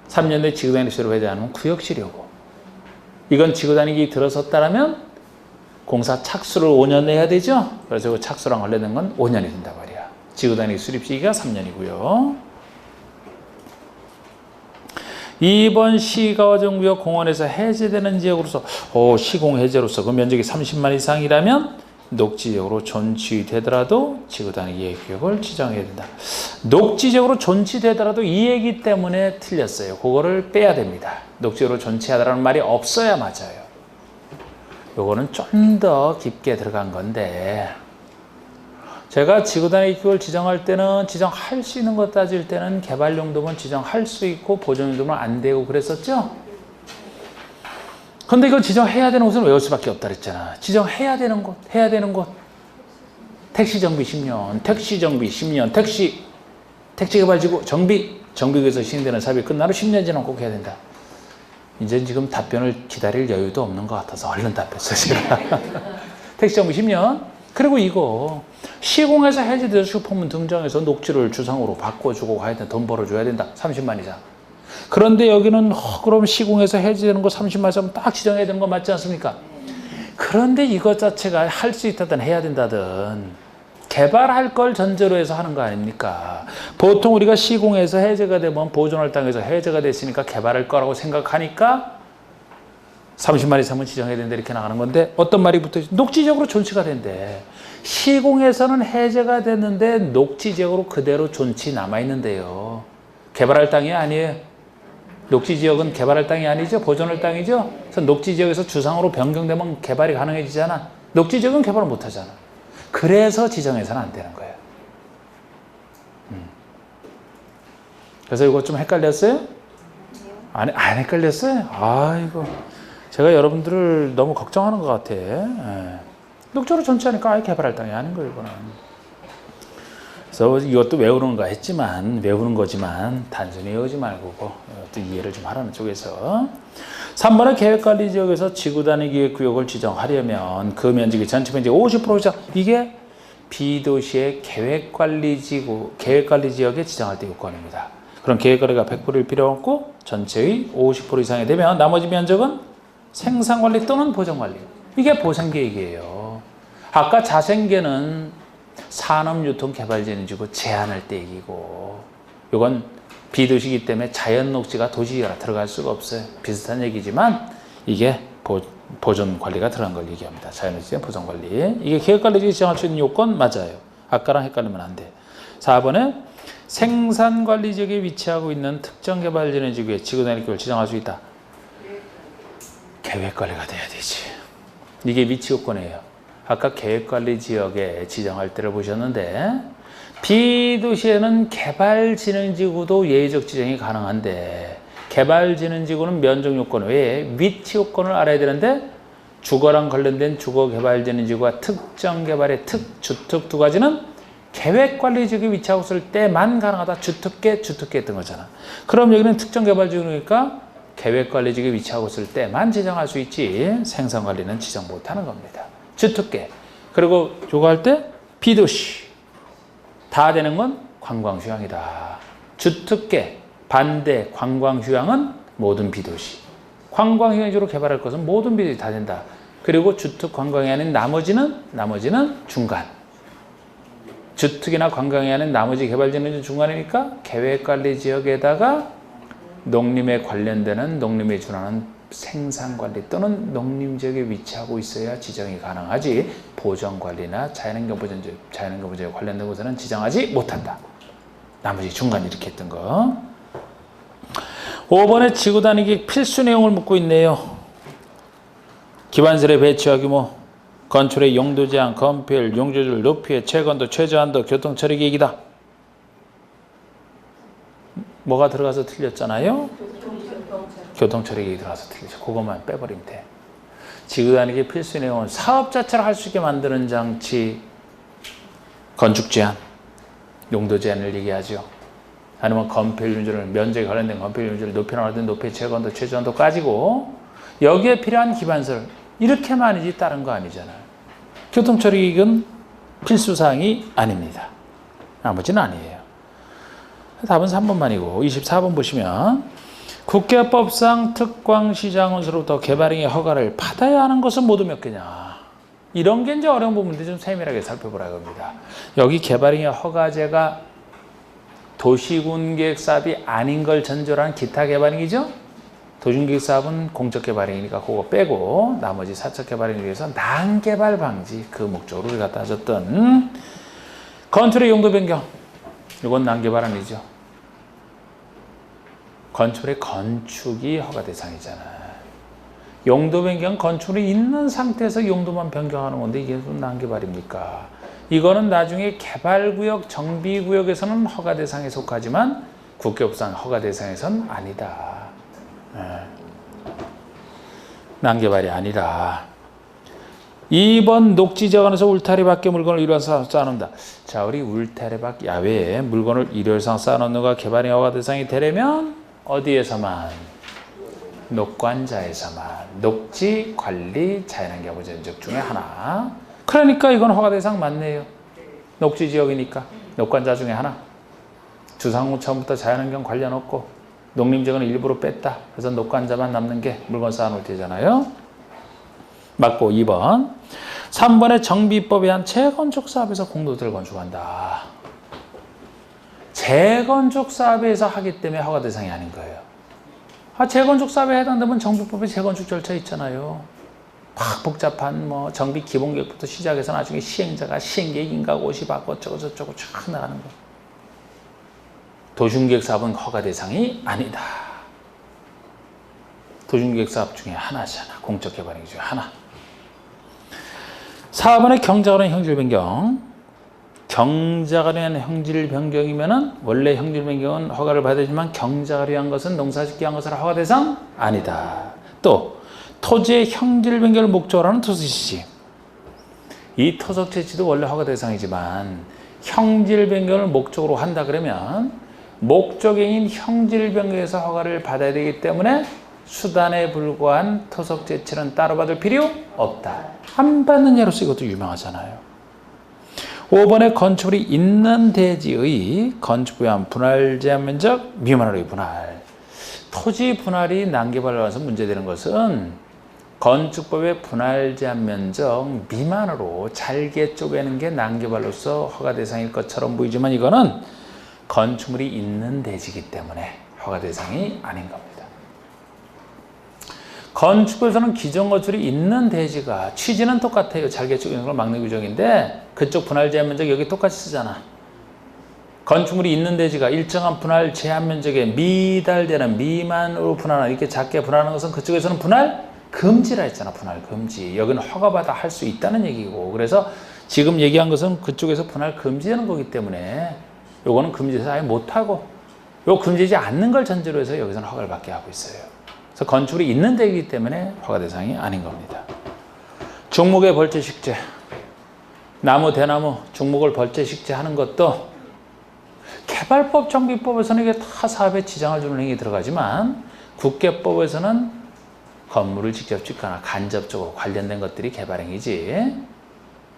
3년 내 지구단위 수립해야 되는 구역실효고. 이건 지구단위계획이 들어섰다면 공사 착수를 5년 내야 되죠. 그래서 그 착수랑 관련된 건 5년이 된단 말이야. 지구단위 수립 시기가 3년이고요. 2번 시가정구역 공원에서 해제되는 지역으로서 시공 해제로서 그 면적이 30만 이상이라면 녹지지역으로 존치되더라도 지구단위 계획구역을 지정해야 된다. 녹지지역으로 존치되더라도 이 얘기 때문에 틀렸어요. 그거를 빼야 됩니다. 녹지지역으로 존치하다라는 말이 없어야 맞아요. 요거는 좀 더 깊게 들어간 건데, 제가 지구단위 계획을 지정할 때는 지정할 수 있는 것 따질 때는 개발 용도면 지정할 수 있고 보존 용도면 안 되고 그랬었죠? 근데 이건 지정해야 되는 곳은 외울 수밖에 없다 그랬잖아. 지정해야 되는 곳, 해야 되는 곳. 택시 정비 10년, 택시 정비 10년, 택시 개발지구 정비구에서 시행되는 사업이 끝나도 10년 지나면 꼭 해야 된다. 이제 지금 답변을 기다릴 여유도 없는 것 같아서 얼른 답했어, 제가. 택시 정비 10년. 그리고 이거 시공해서 해제돼서 슈퍼문 등장해서 녹지를 주상으로 바꿔주고 가야 된다. 돈 벌어줘야 된다. 30만 이상. 그런데 여기는 그럼 시공해서 해제되는 거 30만 이상 딱 지정해야 되는 거 맞지 않습니까? 그런데 이것 자체가 할 수 있다든 해야 된다든 개발할 걸 전제로 해서 하는 거 아닙니까? 보통 우리가 시공해서 해제가 되면 보존할 땅에서 해제가 됐으니까 개발할 거라고 생각하니까 30만 이상은 지정해야 된다 이렇게 나가는 건데, 어떤 말이 붙어 있어? 녹지지역으로 존치가 된대. 시공에서는 해제가 됐는데 녹지지역으로 그대로 존치 남아있는데요. 개발할 땅이 아니에요. 녹지지역은 개발할 땅이 아니죠. 보존할 땅이죠. 그래서 녹지지역에서 주상으로 변경되면 개발이 가능해지잖아. 녹지지역은 개발을 못하잖아. 그래서 지정해서는 안 되는 거예요. 그래서 이거 좀 헷갈렸어요? 안 헷갈렸어요? 아이고, 제가 여러분들을 너무 걱정하는 것 같아. 녹지로 존치하니까 아예 개발할 땅이 아닌 거예요, 이거는. 그래서 이것도 외우는 거지만 단순히 외우지 말고 또 이해를 좀 하라는 쪽에서. 3번의 계획관리지역에서 지구단위기획구역을 지정하려면 그 면적이 전체 면적 50% 이상, 이게 B도시의 계획관리지역에 지정할 때 요건입니다. 그럼 계획관리가 100%일 필요 없고 전체의 50% 이상이 되면 나머지 면적은 생산관리 또는 보전관리. 이게 보상계획이에요. 아까 자생계는 산업유통개발진흥지구 제한할 때 얘기고, 이건 비도시이기 때문에 자연녹지가 도시가 들어갈 수가 없어요. 비슷한 얘기지만 이게 보존관리가 들어간 걸 얘기합니다. 자연녹지의 보존관리. 이게 계획관리지역에 지정할 수 있는 요건 맞아요. 아까랑 헷갈리면 안 돼. 4번에 생산관리지역에 위치하고 있는 특정개발진흥지구에 지구단위계획을 지정할 수 있다. 계획관리가 돼야 되지. 이게 위치 요건이에요. 아까 계획관리지역에 지정할 때를 보셨는데, B도시에는 개발진흥지구도 예외적 지정이 가능한데, 개발진흥지구는 면적 요건 외에 위치 요건을 알아야 되는데, 주거랑 관련된 주거개발진흥지구와 특정개발의 주특 두 가지는 계획관리지역에 위치하고 있을 때만 가능하다. 주특계 했던 거잖아. 그럼 여기는 특정개발지구니까 계획관리지역에 위치하고 있을 때만 지정할 수 있지, 생산관리는 지정 못하는 겁니다. 주특계. 그리고 요거 할 때 B도시. 다 되는 건 관광휴양이다. 주특계, 반대, 관광휴양은 모든 B도시. 관광휴양지로 개발할 것은 모든 B도시 다 된다. 그리고 주특, 관광이 아닌 나머지는 중간. 주특이나 관광이 아닌 나머지 개발지는 중간이니까 계획관리지역에다가 농림에 관련되는 농림에 준하는 생산관리 또는 농림지역에 위치하고 있어야 지정이 가능하지 보전관리나 자연환경 보전에 관련된 것에는 지정하지 못한다. 나머지 중간 이렇게 했던 거. 5번에 지구 다니기 필수 내용을 묻고 있네요. 기반설의 배치와 규모, 건축의 용도 제한, 건폐율, 용적률, 높이의 최건도, 최저한도, 교통처리 계획이다. 뭐가 들어가서 틀렸잖아요? 교통처리 계획이 들어가서 틀리죠. 그것만 빼버리면 돼. 지구 다니기 필수 내용은 사업 자체를 할 수 있게 만드는 장치, 건축 제한, 용도 제한을 얘기하죠. 아니면 건폐율 윤제를 면적에 관련된 건폐율 윤제를 높이나 관련된 높이, 최건도, 최저한도 까지고 여기에 필요한 기반설 이렇게만이지 다른 거 아니잖아요. 교통처리 계획은 필수사항이 아닙니다. 나머지는 아니에요. 답은 3번만이고 24번 보시면 국계법상 특광시장원수로부터 개발행위 허가를 받아야 하는 것은 모두 몇 개냐. 이런 게 이제 어려운 부분인데 좀 세밀하게 살펴보라고 합니다. 여기 개발행위 허가제가 도시군계획사업이 아닌 걸 전제로 한 기타 개발행위죠. 도시군계획사업은 공적개발행위니까 그거 빼고 나머지 사적개발행위에 위해서 난개발 방지 그 목적으로 우리 갖다 줬던 건축의 용도 변경. 이건 난개발 아니죠. 건축의 건축이 허가 대상이잖아. 용도 변경 건축이 있는 상태에서 용도만 변경하는 건데 이게 무슨 난개발입니까? 이거는 나중에 개발구역, 정비구역에서는 허가 대상에 속하지만 국계법상 허가 대상에서는 아니다. 난개발이 아니라 2번 녹지지역 안에서 울타리 밖에 물건을 일회성 쌓아놓는다. 자, 우리 울타리 밖 야외에 물건을 일회성 쌓아놓는 거 개발의 허가 대상이 되려면 어디에서만? 녹관자에서만. 녹지, 관리, 자연환경 보전적 중에 하나. 그러니까 이건 허가 대상 맞네요. 녹지지역이니까 녹관자 중에 하나. 주상호 처음부터 자연환경 관련 없고 농림지역은 일부러 뺐다. 그래서 녹관자만 남는 게 물건 쌓아놓을 때잖아요. 맞고 2번. 3번에 정비법에 한 재건축 사업에서 공도들을 건축한다. 재건축 사업에서 하기 때문에 허가 대상이 아닌 거예요. 재건축 사업에 해당되면 정비법에 재건축 절차 있잖아요. 막 복잡한 뭐 정비 기본계획부터 시작해서 나중에 시행자가 시행계획 인가고시 받고 어쩌고 저쩌고 쫙 나가는 거. 도시계획 사업은 허가 대상이 아니다. 도시계획 사업 중에 하나잖아. 공적 개발행위 중에 하나. 4번의 경자가 된 형질 변경. 경자가 된 형질 변경이면은 원래 형질 변경은 허가를 받아야 되지만 경자가 위한 것은 농사짓기 위한 것은 허가 대상 아니다. 또 토지의 형질 변경을 목적으로 하는 토지지. 이 토속 채취도 원래 허가 대상이지만 형질 변경을 목적으로 한다 그러면 목적인 형질 변경에서 허가를 받아야 되기 때문에 수단에 불과한 토속 채취는 따로 받을 필요 없다. 안 받는 예로서 이것도 유명하잖아요. 5번에 건축물이 있는 대지의 건축 부양 분할 제한 면적 미만으로의 분할. 토지 분할이 난개발로 와서 문제되는 것은 건축법의 분할 제한 면적 미만으로 잘게 쪼개는 게 난개발로서 허가 대상일 것처럼 보이지만 이거는 건축물이 있는 대지이기 때문에 허가 대상이 아닌 겁니다. 건축에서는 기존 건축이 있는 대지가 취지는 똑같아요. 잘게 쪼개는 걸 막는 규정인데 그쪽 분할 제한 면적 여기 똑같이 쓰잖아. 건축물이 있는 대지가 일정한 분할 제한 면적에 미달되는 미만으로 분할하는 이렇게 작게 분할하는 것은 그쪽에서는 분할 금지라 했잖아. 분할 금지. 여기는 허가받아 할 수 있다는 얘기고 그래서 지금 얘기한 것은 그쪽에서 분할 금지하는 거기 때문에 요거는 금지해서 아예 못하고 요 금지하지 않는 걸 전제로 해서 여기서는 허가를 받게 하고 있어요. 그래서 건축물이 있는 데이기 때문에 허가 대상이 아닌 겁니다. 중목의 벌채식재. 나무, 대나무, 중목을 벌채식재 하는 것도 개발법, 정비법에서는 이게 다 사업에 지장을 주는 행위 들어가지만 국계법에서는 건물을 직접 짓거나 간접적으로 관련된 것들이 개발행위지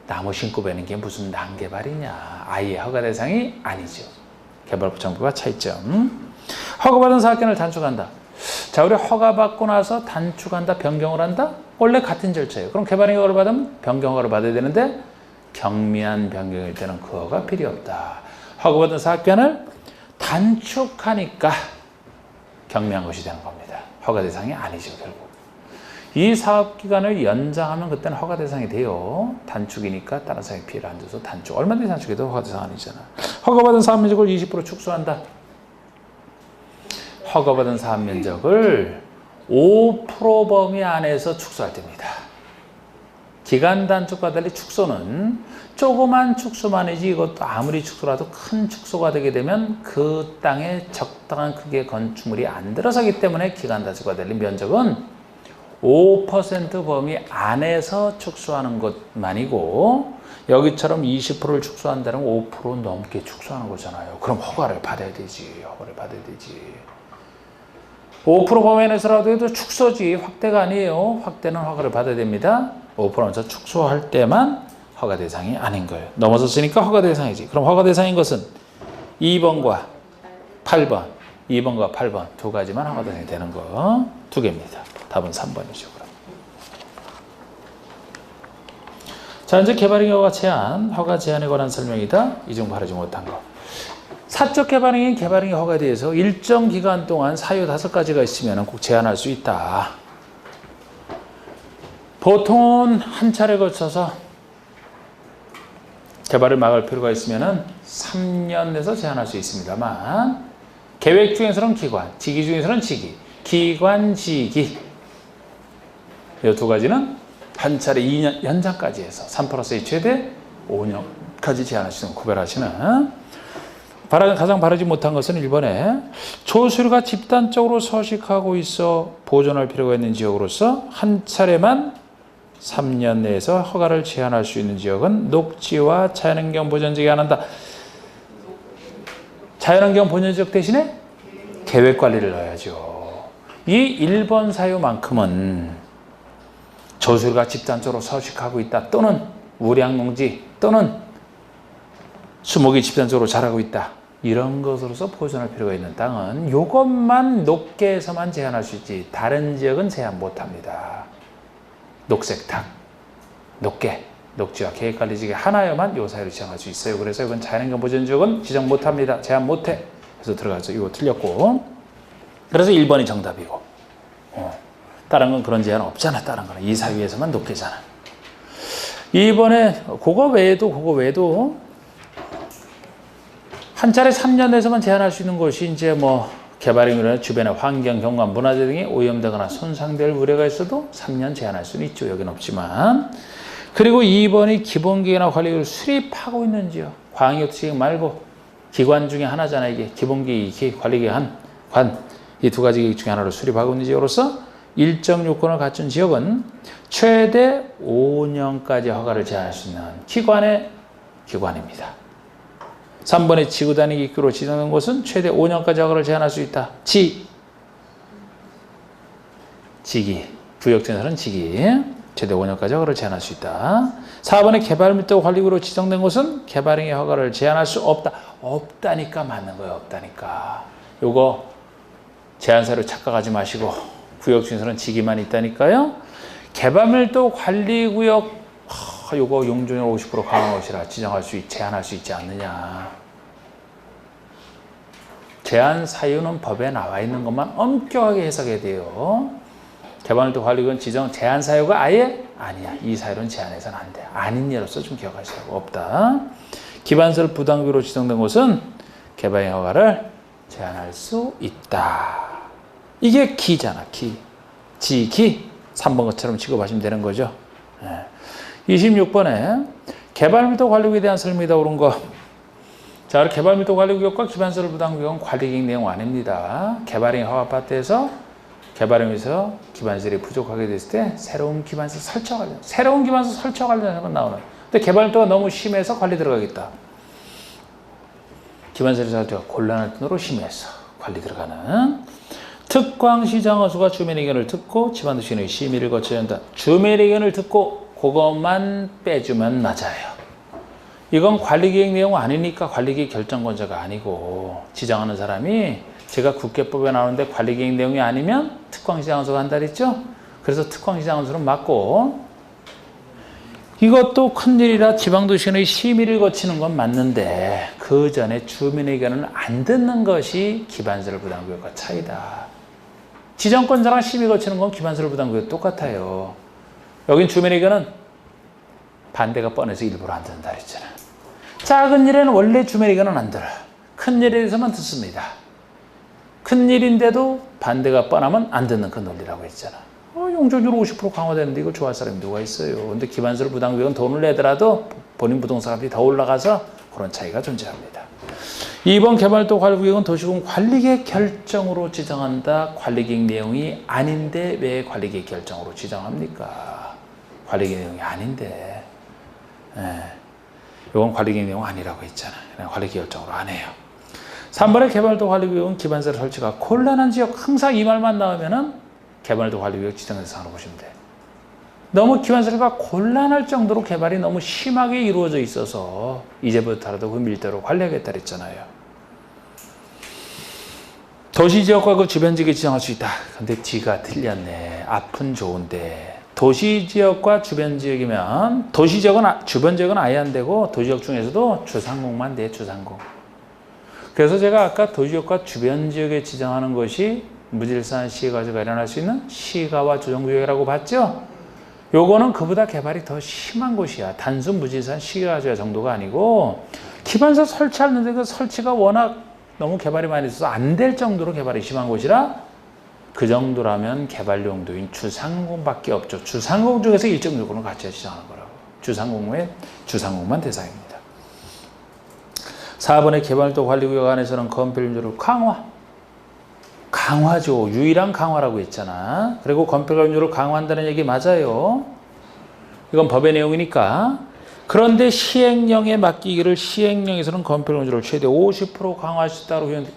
나무 심고 베는 게 무슨 난개발이냐. 아예 허가 대상이 아니죠. 개발법, 정비법과 차이점. 허가받은 사업권을 단축한다. 자, 우리 허가받고 나서 단축한다, 변경을 한다? 원래 같은 절차예요. 그럼 개발행위 허가를 받으면 변경 허가를 받아야 되는데 경미한 변경일 때는 그 허가가 필요 없다. 허가받은 사업권을 단축하니까 경미한 것이 되는 겁니다. 허가 대상이 아니죠, 결국. 이 사업기간을 연장하면 그때는 허가 대상이 돼요. 단축이니까 다른 사람이 피해를 안 줘서 단축. 얼마든지 단축해도 허가 대상 아니잖아. 허가받은 사업 면적을 20% 축소한다. 허가받은 사업 면적을 5% 범위 안에서 축소할 때입니다. 기간 단축과 달리 축소는 조그만 축소만이지 이것도 아무리 축소라도 큰 축소가 되게 되면 그 땅에 적당한 크기의 건축물이 안 들어서기 때문에 기간 단축과 달리 면적은 5% 범위 안에서 축소하는 것만이고 여기처럼 20%를 축소한다는 5% 넘게 축소하는 거잖아요. 그럼 허가를 받아야 되지. 허가를 받아야 되지. 5% 범위 안에서라도 해도 축소지 확대가 아니에요. 확대는 허가를 받아야 됩니다. 5%에서 축소할 때만 허가 대상이 아닌 거예요. 넘어섰으니까 허가 대상이지. 그럼 허가 대상인 것은 2번과 8번, 2번과 8번 두 가지만 허가 대상이 되는 거 두 개입니다. 답은 3번이죠. 그럼. 자, 이제 개발행위허가 제한, 허가 제한에 관한 설명이다. 이 중 바르지 못한 거. 사적 개발행위, 개발행위 허가에 대해서 일정 기간 동안 사유 5가지가 있으면 꼭 제한할 수 있다. 보통은 한 차례 거쳐서 개발을 막을 필요가 있으면 3년 내서 제한할 수 있습니다만 계획 중에서는 기관, 지기 중에서는 지기, 기관, 지기 이 두 가지는 한 차례 2년 연장까지 해서 3+A 최대 5년까지 제한할 수 있는 구별하시는 가장 바르지 못한 것은 1번에 조수류가 집단적으로 서식하고 있어 보존할 필요가 있는 지역으로서 한 차례만 3년 내에서 허가를 제한할 수 있는 지역은 녹지와 자연환경 보전지역에 한한다. 자연환경 보전지역 대신에 계획관리를 넣어야죠. 이 1번 사유만큼은 조수류가 집단적으로 서식하고 있다 또는 우량농지 또는 수목이 집단적으로 자라고 있다. 이런 것으로서 보존할 필요가 있는 땅은 이것만 녹계에서만 제한할 수 있지 다른 지역은 제한 못합니다. 녹색탁, 녹계, 녹지와 계획관리지역 하나여만 요 사이로 지정할 수 있어요. 그래서 이건 자연환경 보전지역은 지정 못합니다. 제한 못해. 그래서 들어가서 이거 틀렸고 그래서 1번이 정답이고 다른 건 그런 제한 없잖아. 다른 거는 이 사유에서만 녹계잖아. 2번에 그거 외에도 한 차례 3년 내에서만 제한할 수 있는 것이 이제 뭐 개발행위나 주변의 환경, 경관, 문화재 등이 오염되거나 손상될 우려가 있어도 3년 제한할 수는 있죠. 여기는 없지만. 그리고 2번이 기본계획이나 관리계획을 수립하고 있는지요. 광역지역 말고 기관 중에 하나잖아. 이게 기본계획, 관리계획 이 두 가지 계획 중에 하나를 수립하고 있는 지역으로서 일정 요건을 갖춘 지역은 최대 5년까지 허가를 제한할 수 있는 기관입니다. 3번의 지구단위 기구로 지정된 곳은 최대 5년까지 허가를 제한할 수 있다. 지기, 구역전에서는 지기, 최대 5년까지 허가를 제한할 수 있다. 4번의 개발밀도 관리구로 지정된 곳은 개발행위 허가를 제한할 수 없다. 없다니까 맞는 거예요. 없다니까. 요거 제한사로 착각하지 마시고 구역중에서는 지기만 있다니까요. 개발밀도 관리구역 요거 용적률 50% 강화 것이라 제한할 수 있지 않느냐. 제한 사유는 법에 나와 있는 것만 엄격하게 해석해야 돼요. 개발밀도 관리구역 지정 제한 사유가 아예 아니야. 이 사유는 제한해서는 안 돼. 아닌 예로서 좀 기억하시라고. 없다. 기반설 부담구로 지정된 곳은 개발행위 허가를 제한할 수 있다. 이게 기잖아. 지기 3번 것처럼 취급하시면 되는 거죠. 26번에 개발밀도 관리구역에 대한 설명이다 오른 거. 자, 개발밀도 관리구역과 기반설 부담구역은 관리계획 내용 아닙니다. 개발행위 허가 파트에서 개발행위에서 기반설이 부족하게 됐을 때 새로운 기반설 설정하려는 건 나오는. 근데 개발밀도가 너무 심해서 관리 들어가겠다. 기반설이 설정 곤란할 정도로 심해서 관리 들어가는. 특광시장허수가 주민 의견을 듣고 지방도시의 심의를 거쳐야 한다. 주민 의견을 듣고 그것만 빼주면 맞아요. 이건 관리계획 내용 아니니까 관리계획 결정권자가 아니고 지정하는 사람이 제가 국회법에 나오는데 관리계획 내용이 아니면 특광시장허수가 한다 그랬죠? 그래서 특광시장허수는 맞고 이것도 큰일이라 지방도시의 심의를 거치는 건 맞는데 그 전에 주민 의견을 안 듣는 것이 기반설 부담구역과 차이다. 지정권자랑 심의 거치는 건 기반설 부담구역 똑같아요. 여긴 주민의견은 반대가 뻔해서 일부러 안 듣는다 그랬잖아. 작은 일에는 원래 주민의견은 안 들어. 큰 일에 대해서만 듣습니다. 큰 일인데도 반대가 뻔하면 안 듣는 그 논리라고 했잖아. 용적률 50% 강화되는데 이거 좋아할 사람이 누가 있어요. 근데 기반설 부담구역은 돈을 내더라도 본인 부동산값이 더 올라가서 그런 차이가 존재합니다. 2번 개발도 관리구역은 도시군 관리계획 결정으로 지정한다. 관리계획 내용이 아닌데 왜 관리계획 결정으로 지정합니까? 관리계획 내용이 아닌데. 이건 관리계획 내용 아니라고 했잖아. 관리계획 결정으로 안 해요. 3번의 개발도 관리구역은 기반설 설치가 곤란한 지역. 항상 이 말만 나오면은 개발도 관리구역 지정 대상으로 보시면 돼. 너무 기반설가 곤란할 정도로 개발이 너무 심하게 이루어져 있어서 이제부터라도 그 밀도로 관리하겠다 그랬잖아요. 도시지역과 그 주변지역에 지정할 수 있다. 근데 D가 틀렸네. 앞은 좋은데 도시지역과 주변지역이면 도시지역은 주변지역은 아예 안 되고 도시지역 중에서도 주상공만 돼. 주상공. 그래서 제가 아까 도시지역과 주변지역에 지정하는 것이 무질서한 시가지가 일어날 수 있는 시가와 조정구역이라고 봤죠? 요거는 그보다 개발이 더 심한 곳이야. 단순 무질서한 시가지가 정도가 아니고 기반설 설치하는데 그 설치가 워낙 너무 개발이 많이 있어서 안 될 정도로 개발이 심한 곳이라 그 정도라면 개발 용도인 주상공밖에 없죠. 주상공 중에서 일정 요건을 같이 지정하는 거라고. 주상공만 대상입니다. 4번의 개발도 관리구역 안에서는 건폐율을 강화죠. 유일한 강화라고 했잖아. 그리고 건폐율을 강화한다는 얘기 맞아요. 이건 법의 내용이니까. 그런데 시행령에 맡기기를 시행령에서는 건폐율을 최대 50% 강화할 수 있다고 했는데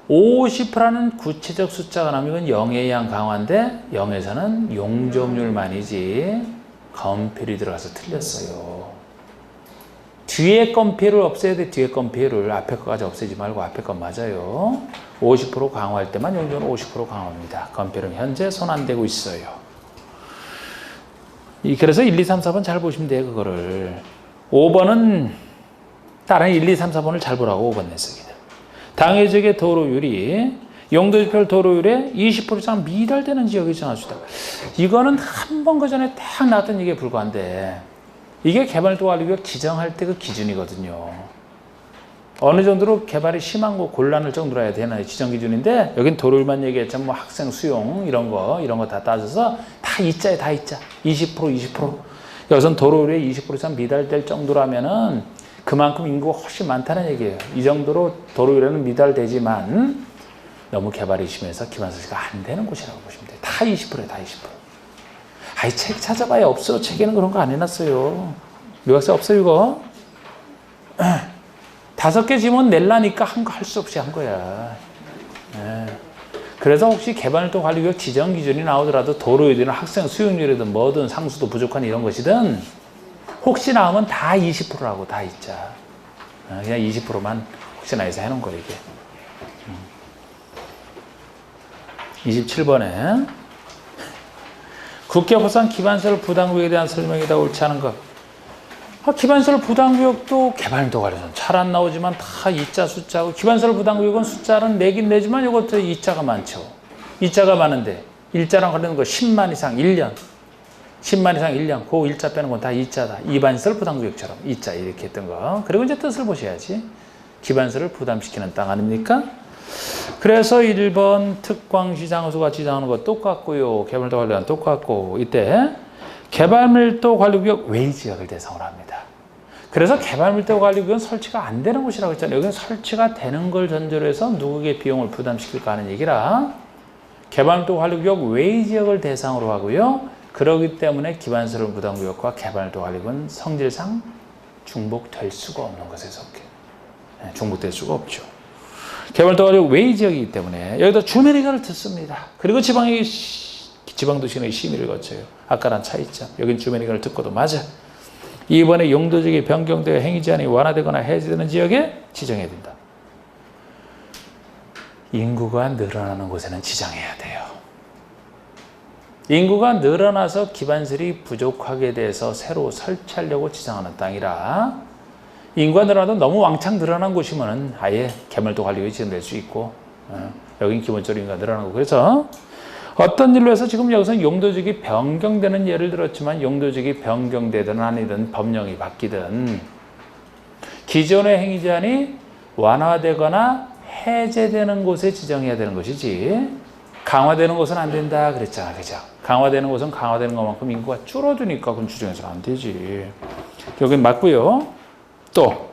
50%라는 구체적 숫자가 나오면 이건 0에 의한 강화인데 0에서는 용적률만이지 건폐율이 들어가서 틀렸어요. 뒤에 건폐율을 없애야 돼. 뒤에 건폐율을 앞에 거까지 없애지 말고 앞에 건 맞아요. 50% 강화할 때만 용적률 50% 강화합니다. 건폐율은 현재 손 안 대고 있어요. 그래서 1, 2, 3, 4번 잘 보시면 돼요. 그거를. 5번은 다른 1, 2, 3, 4번을 잘 보라고 5번 냈습니다. 당해지역의 도로율이 용도지표 도로율의 20% 이상 미달되는 지역이 정하수다. 이거는 한 번 그 전에 딱 나왔던 얘기에 불과한데 이게 개발도 관리구역 지정할 때 그 기준이거든요. 어느 정도로 개발이 심한 거 곤란할 정도로 해야 되나요? 지정 기준인데 여긴 도로율만 얘기했지만 뭐 학생 수용 이런 거 다 따져서 다 이자에 다 이자. 20%. 여기선 도로율의 20% 이상 미달될 정도라면은 그만큼 인구가 훨씬 많다는 얘기예요. 이 정도로 도로율에는 미달되지만 너무 개발이 심해서 기반설치가 안 되는 곳이라고 보시면 돼요. 다 20%예요. 다 20%. 아이 책 찾아봐야 없어. 책에는 그런 거 안 해놨어요. 묘학생 없어요 이거? 5개 지문 낼라니까 한 거 할 수 없이 한 거야. 그래서 혹시 개발도 관리구역 지정 기준이 나오더라도 도로율이든 학생 수용률이든 뭐든 상수도 부족한 이런 것이든 혹시 나오면 다 20%라고 다 있자. 그냥 20%만 혹시나 해서 해놓은 거야 이게. 27번에 국계보상 기반설 부담구역에 대한 설명이다. 옳지 않은 것. 기반설 부담구역도 개발도 관련해서 잘 안 나오지만 다 이자 숫자고 기반설 부담구역은 숫자는 내긴 내지만 이것도 이자가 많죠. 이자가 많은데 일자랑 관련된 거 10만 이상 1년 10만 이상 1년 그 일자 빼는 건 다 이자다. 이반설 부담구역처럼 이자 이렇게 했던 거. 그리고 이제 뜻을 보셔야지. 기반설을 부담시키는 땅 아닙니까? 그래서 1번 특광시 장소가 지정하는 거 똑같고요. 개발도 관련 똑같고 이때 개발밀도 관리구역 외지역을 대상으로 합니다. 그래서 개발밀도 관리구역은 설치가 안 되는 곳이라고 했잖아요. 여기는 설치가 되는 걸 전제로 해서 누구에게 비용을 부담시킬까 하는 얘기라 개발밀도 관리구역 외지역을 대상으로 하고요. 그렇기 때문에 기반설 부담구역과 개발밀도 관리구역은 성질상 중복될 수가 없는 것에 속해. 중복될 수가 없죠. 개발도 관리구역 외지역이기 때문에 여기다 주민의견을 듣습니다. 그리고 지방도시의 심의를 거쳐요. 아까랑 차이점. 여긴 주민의견을 듣고도 맞아. 이번에 용도지역이 변경되어 행위 제한이 완화되거나 해제되는 지역에 지정해야 된다. 인구가 늘어나는 곳에는 지정해야 돼요. 인구가 늘어나서 기반설이 부족하게 돼서 새로 설치하려고 지정하는 땅이라 인구가 늘어나도 너무 왕창 늘어난 곳이면 아예 개발도 관리구역이 지정될 수 있고 여긴 기본적으로 인구가 늘어나고 그래서 어떤 일로 해서 지금 여기서 용도직이 변경되는 예를 들었지만 용도직이 변경되든 아니든 법령이 바뀌든 기존의 행위 제한이 완화되거나 해제되는 곳에 지정해야 되는 것이지 강화되는 곳은 안 된다 그랬잖아. 그죠? 강화되는 곳은 강화되는 것만큼 인구가 줄어드니까 그건 주정해서는 안 되지. 여긴 맞고요. 또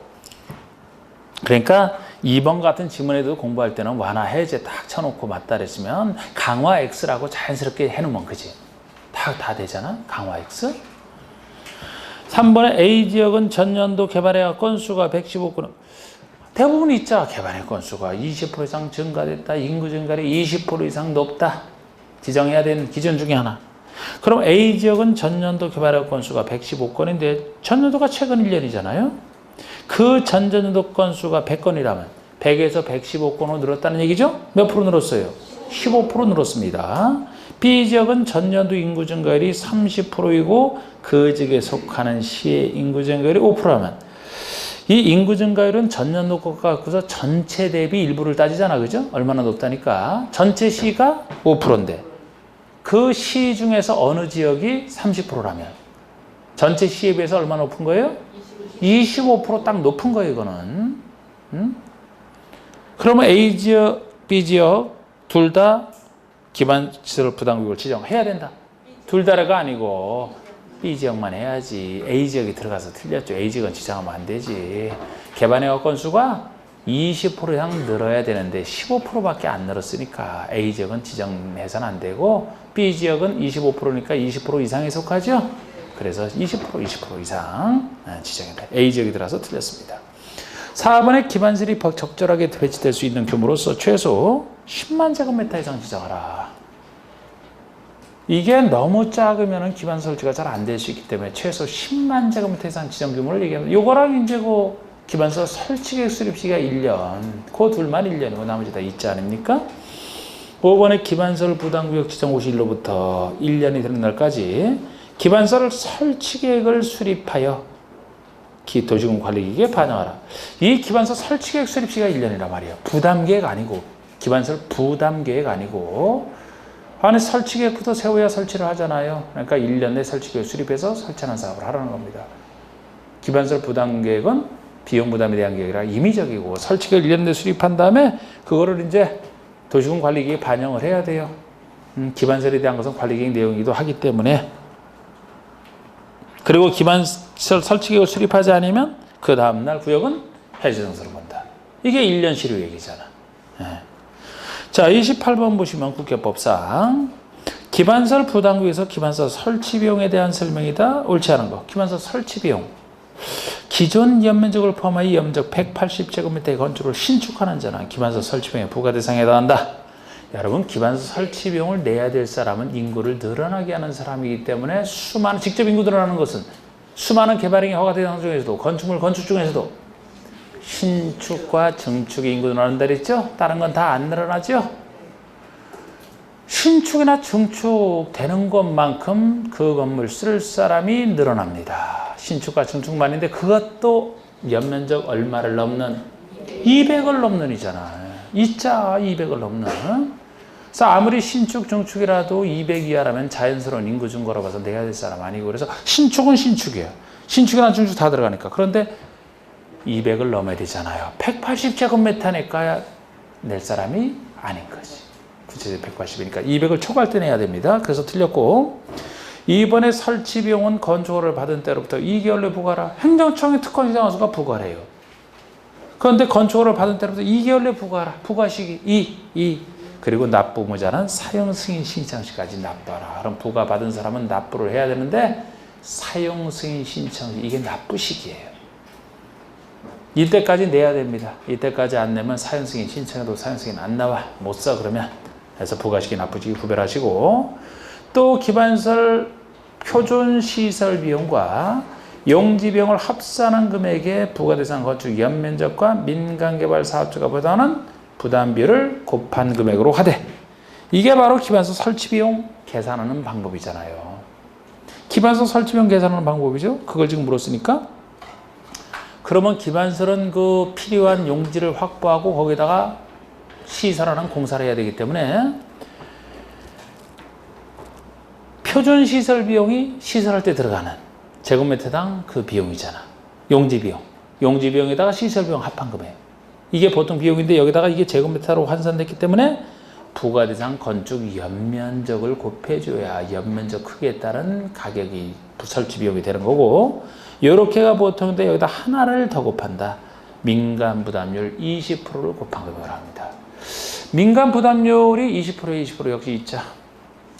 그러니까 2번 같은 지문에도 공부할 때는 완화 해제 딱 쳐놓고 맞다 그랬으면 강화 X라고 자연스럽게 해놓으면 그지? 다 되잖아. 강화 X. 3번에 A지역은 전년도 개발해야 건수가 115건. 대부분 있죠. 개발의 건수가 20% 이상 증가됐다. 인구 증가율이 20% 이상 높다. 지정해야 되는 기준 중에 하나. 그럼 A지역은 전년도 개발의 건수가 115건인데 전년도가 최근 1년이잖아요. 그 전년도 건수가 100건이라면 100에서 115건으로 늘었다는 얘기죠? 몇 프로 늘었어요? 15% 늘었습니다. B지역은 전년도 인구 증가율이 30%이고 그 지역에 속하는 시의 인구 증가율이 5%라면 이 인구 증가율은 전년도 것과 갖고서 전체 대비 일부를 따지잖아. 그죠? 얼마나 높다니까. 전체 시가 5%인데 그 시 중에서 어느 지역이 30%라면 전체 시에 비해서 얼마나 높은 거예요? 25% 딱 높은 거예요. 이거는. 그러면 A지역, B지역 둘 다 기반시설 부담구역을 지정해야 된다. 둘 다가 아니고 B지역만 해야지. A지역이 들어가서 틀렸죠. A지역은 지정하면 안 되지. 개발해야 건수가 20% 이상 늘어야 되는데 15%밖에 안 늘었으니까 A지역은 지정해서는 안 되고 B지역은 25%니까 20% 이상에 속하죠. 그래서 20% 이상 지정해야 돼. A지역이 들어가서 틀렸습니다. 4번에 기반시설이 적절하게 배치될 수 있는 규모로서 최소 10만 제곱미터 이상 지정하라. 이게 너무 작으면 기반 설치가 잘 안 될 수 있기 때문에 최소 10만 제곱미터 이상 지정 규모를 얘기합니다. 요거랑 이제 그 기반서 설치 계획 수립 시기가 1년. 그 둘만 1년이고 나머지 다 있지 않습니까? 5번에 기반설 부담구역 지정 50일로부터 1년이 되는 날까지 기반설 설치 계획을 수립하여 도시군 관리기기에 반영하라. 이 기반서 설치 계획 수립 시기가 1년이란 말이에요. 부담 계획 아니고 기반설 부담 계획 아니고 안에 설치 계획부터 세워야 설치를 하잖아요. 그러니까 1년 내 설치 계획 수립해서 설치하는 사업을 하라는 겁니다. 기반설 부담 계획은 비용 부담에 대한 계획이라 임의적이고 설치 계획 1년 내 수립한 다음에 그거를 이제 도시군 관리기기에 반영을 해야 돼요. 기반설에 대한 것은 관리계획 내용이기도 하기 때문에. 그리고 기반설 설치 계획을 수립하지 않으면 그 다음날 구역은 해제 정서를 본다. 이게 1년 실효 얘기잖아. 자, 28번 보시면 국회법상 기반설 부담구역에서 기반설 설치 비용에 대한 설명이다. 옳지 않은 거. 기반설 설치 비용. 기존 연면적을 포함하여 연면적 180제곱미터의 건축을 신축하는 자는 기반설 설치 비용의 부과 대상에 해당한다. 여러분, 기반설 설치 비용을 내야 될 사람은 인구를 늘어나게 하는 사람이기 때문에 수많은 직접 인구 늘어나는 것은 수많은 개발행위 허가된 대상 중에서도 건축물 건축 중에서도 신축과 증축의 인구 늘어난다 그랬죠? 다른 건 다 안 늘어나죠? 신축이나 증축 되는 것만큼 그 건물 쓸 사람이 늘어납니다. 신축과 증축만인데 그것도 연면적 얼마를 넘는 200을 넘는 이잖아요. 이자 200을 넘는. 그래서 아무리 신축, 증축이라도 200 이하라면 자연스러운 인구 증가로 봐서 내야 될 사람 아니고 그래서 신축은 신축이에요. 신축이나 증축 다 들어가니까. 그런데 200을 넘어야 되잖아요. 180제곱미터니까 낼 사람이 아닌 거지. 구체적으로 180이니까 200을 초과할 때 내야 됩니다. 그래서 틀렸고 2번에 설치 비용은 건축허가를 받은 때로부터 2개월 내 부과하라. 행정청의 특권 시장하수가 부과를 해요. 그런데 건축허가를 받은 때로부터 2개월 내 부과하라. 부과 시기 2. 그리고 납부무자는 사용 승인 신청 시까지 납부하라. 그럼 부과 받은 사람은 납부를 해야 되는데 사용 승인 신청 이게 납부 시기예요. 이때까지 내야 됩니다. 이때까지 안 내면 사용 승인 신청해도 사용 승인 안 나와. 못 써 그러면. 그래서 부가시기 납부시기 구별하시고 또 기반설 표준 시설 비용과 용지 비용을 합산한 금액의 부과대상 건축 연면적과 민간개발 사업자가 부담하는 부담비를 곱한 금액으로 하되 이게 바로 기반설 설치 비용 계산하는 방법이잖아요. 기반설 설치 비용 계산하는 방법이죠. 그걸 지금 물었으니까 그러면 기반설은 그 필요한 용지를 확보하고 거기다가 시설하는 공사를 해야 되기 때문에 표준 시설 비용이 시설할 때 들어가는 제곱미터당 그 비용이잖아. 용지 비용. 용지 비용에다가 시설 비용 합한 금액. 이게 보통 비용인데 여기다가 이게 제곱미터로 환산됐기 때문에 부가대상 건축 연면적을 곱해줘야 연면적 크기에 따른 가격이 설치 비용이 되는 거고, 요렇게가 보통인데 여기다 하나를 더 곱한다. 민간 부담률 20%를 곱한 금액을 합니다. 민간 부담률이 20%에 20% 역시 있죠.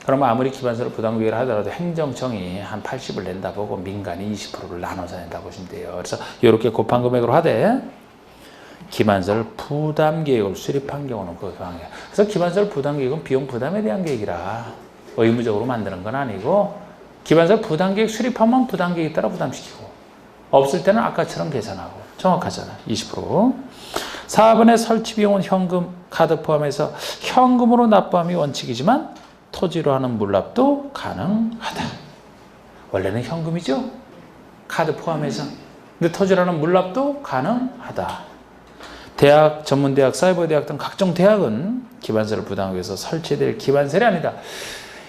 그러면 아무리 기반서를 부담금액을 하더라도 행정청이 한 80을 낸다 보고 민간이 20%를 나눠서 낸다 보시면 돼요. 그래서 이렇게 곱한 금액으로 하되 기반설 부담 계획을 수립한 경우는 그 방향. 그래서 기반설 부담 계획은 비용 부담에 대한 계획이라 의무적으로 만드는 건 아니고, 기반설 부담 계획 수립하면 부담 계획에 따라 부담시키고, 없을 때는 아까처럼 계산하고 정확하잖아. 20%. 4번의 설치 비용은 현금, 카드 포함해서 현금으로 납부함이 원칙이지만 토지로 하는 물납도 가능하다. 원래는 현금이죠. 카드 포함해서. 근데 토지로 하는 물납도 가능하다. 대학, 전문대학, 사이버대학 등 각종 대학은 기반서를 부담하기 위해서 설치될 기반설이 아니다.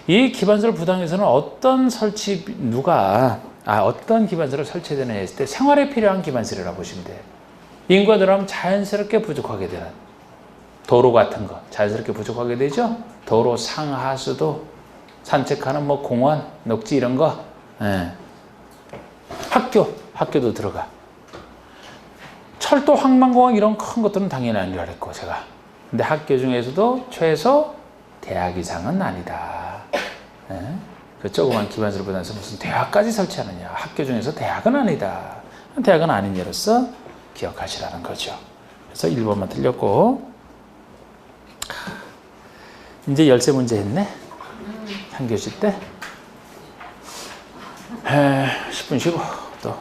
이 기반서를 부담하기 위해서는 어떤 설치, 어떤 기반서를 설치해야 되느냐 했을 때 생활에 필요한 기반설이라고 보시면 돼요. 인구가 늘어나면 자연스럽게 부족하게 되는 도로 같은 거 자연스럽게 부족하게 되죠. 도로 상하수도, 산책하는 뭐 공원, 녹지 이런 거, 예. 학교도 들어가. 철도, 항만공항 이런 큰 것들은 당연히 아니라 그랬고 제가. 근데 학교 중에서도 최소 대학 이상은 아니다. 예. 그 조그만 기반서를 보면서 무슨 대학까지 설치하느냐. 학교 중에서 대학은 아니다. 대학은 아닌 예로서 기억하시라는 거죠. 그래서 1번만 틀렸고, 이제 열세 문제 했네. 한 교시 때 10분 쉬고 또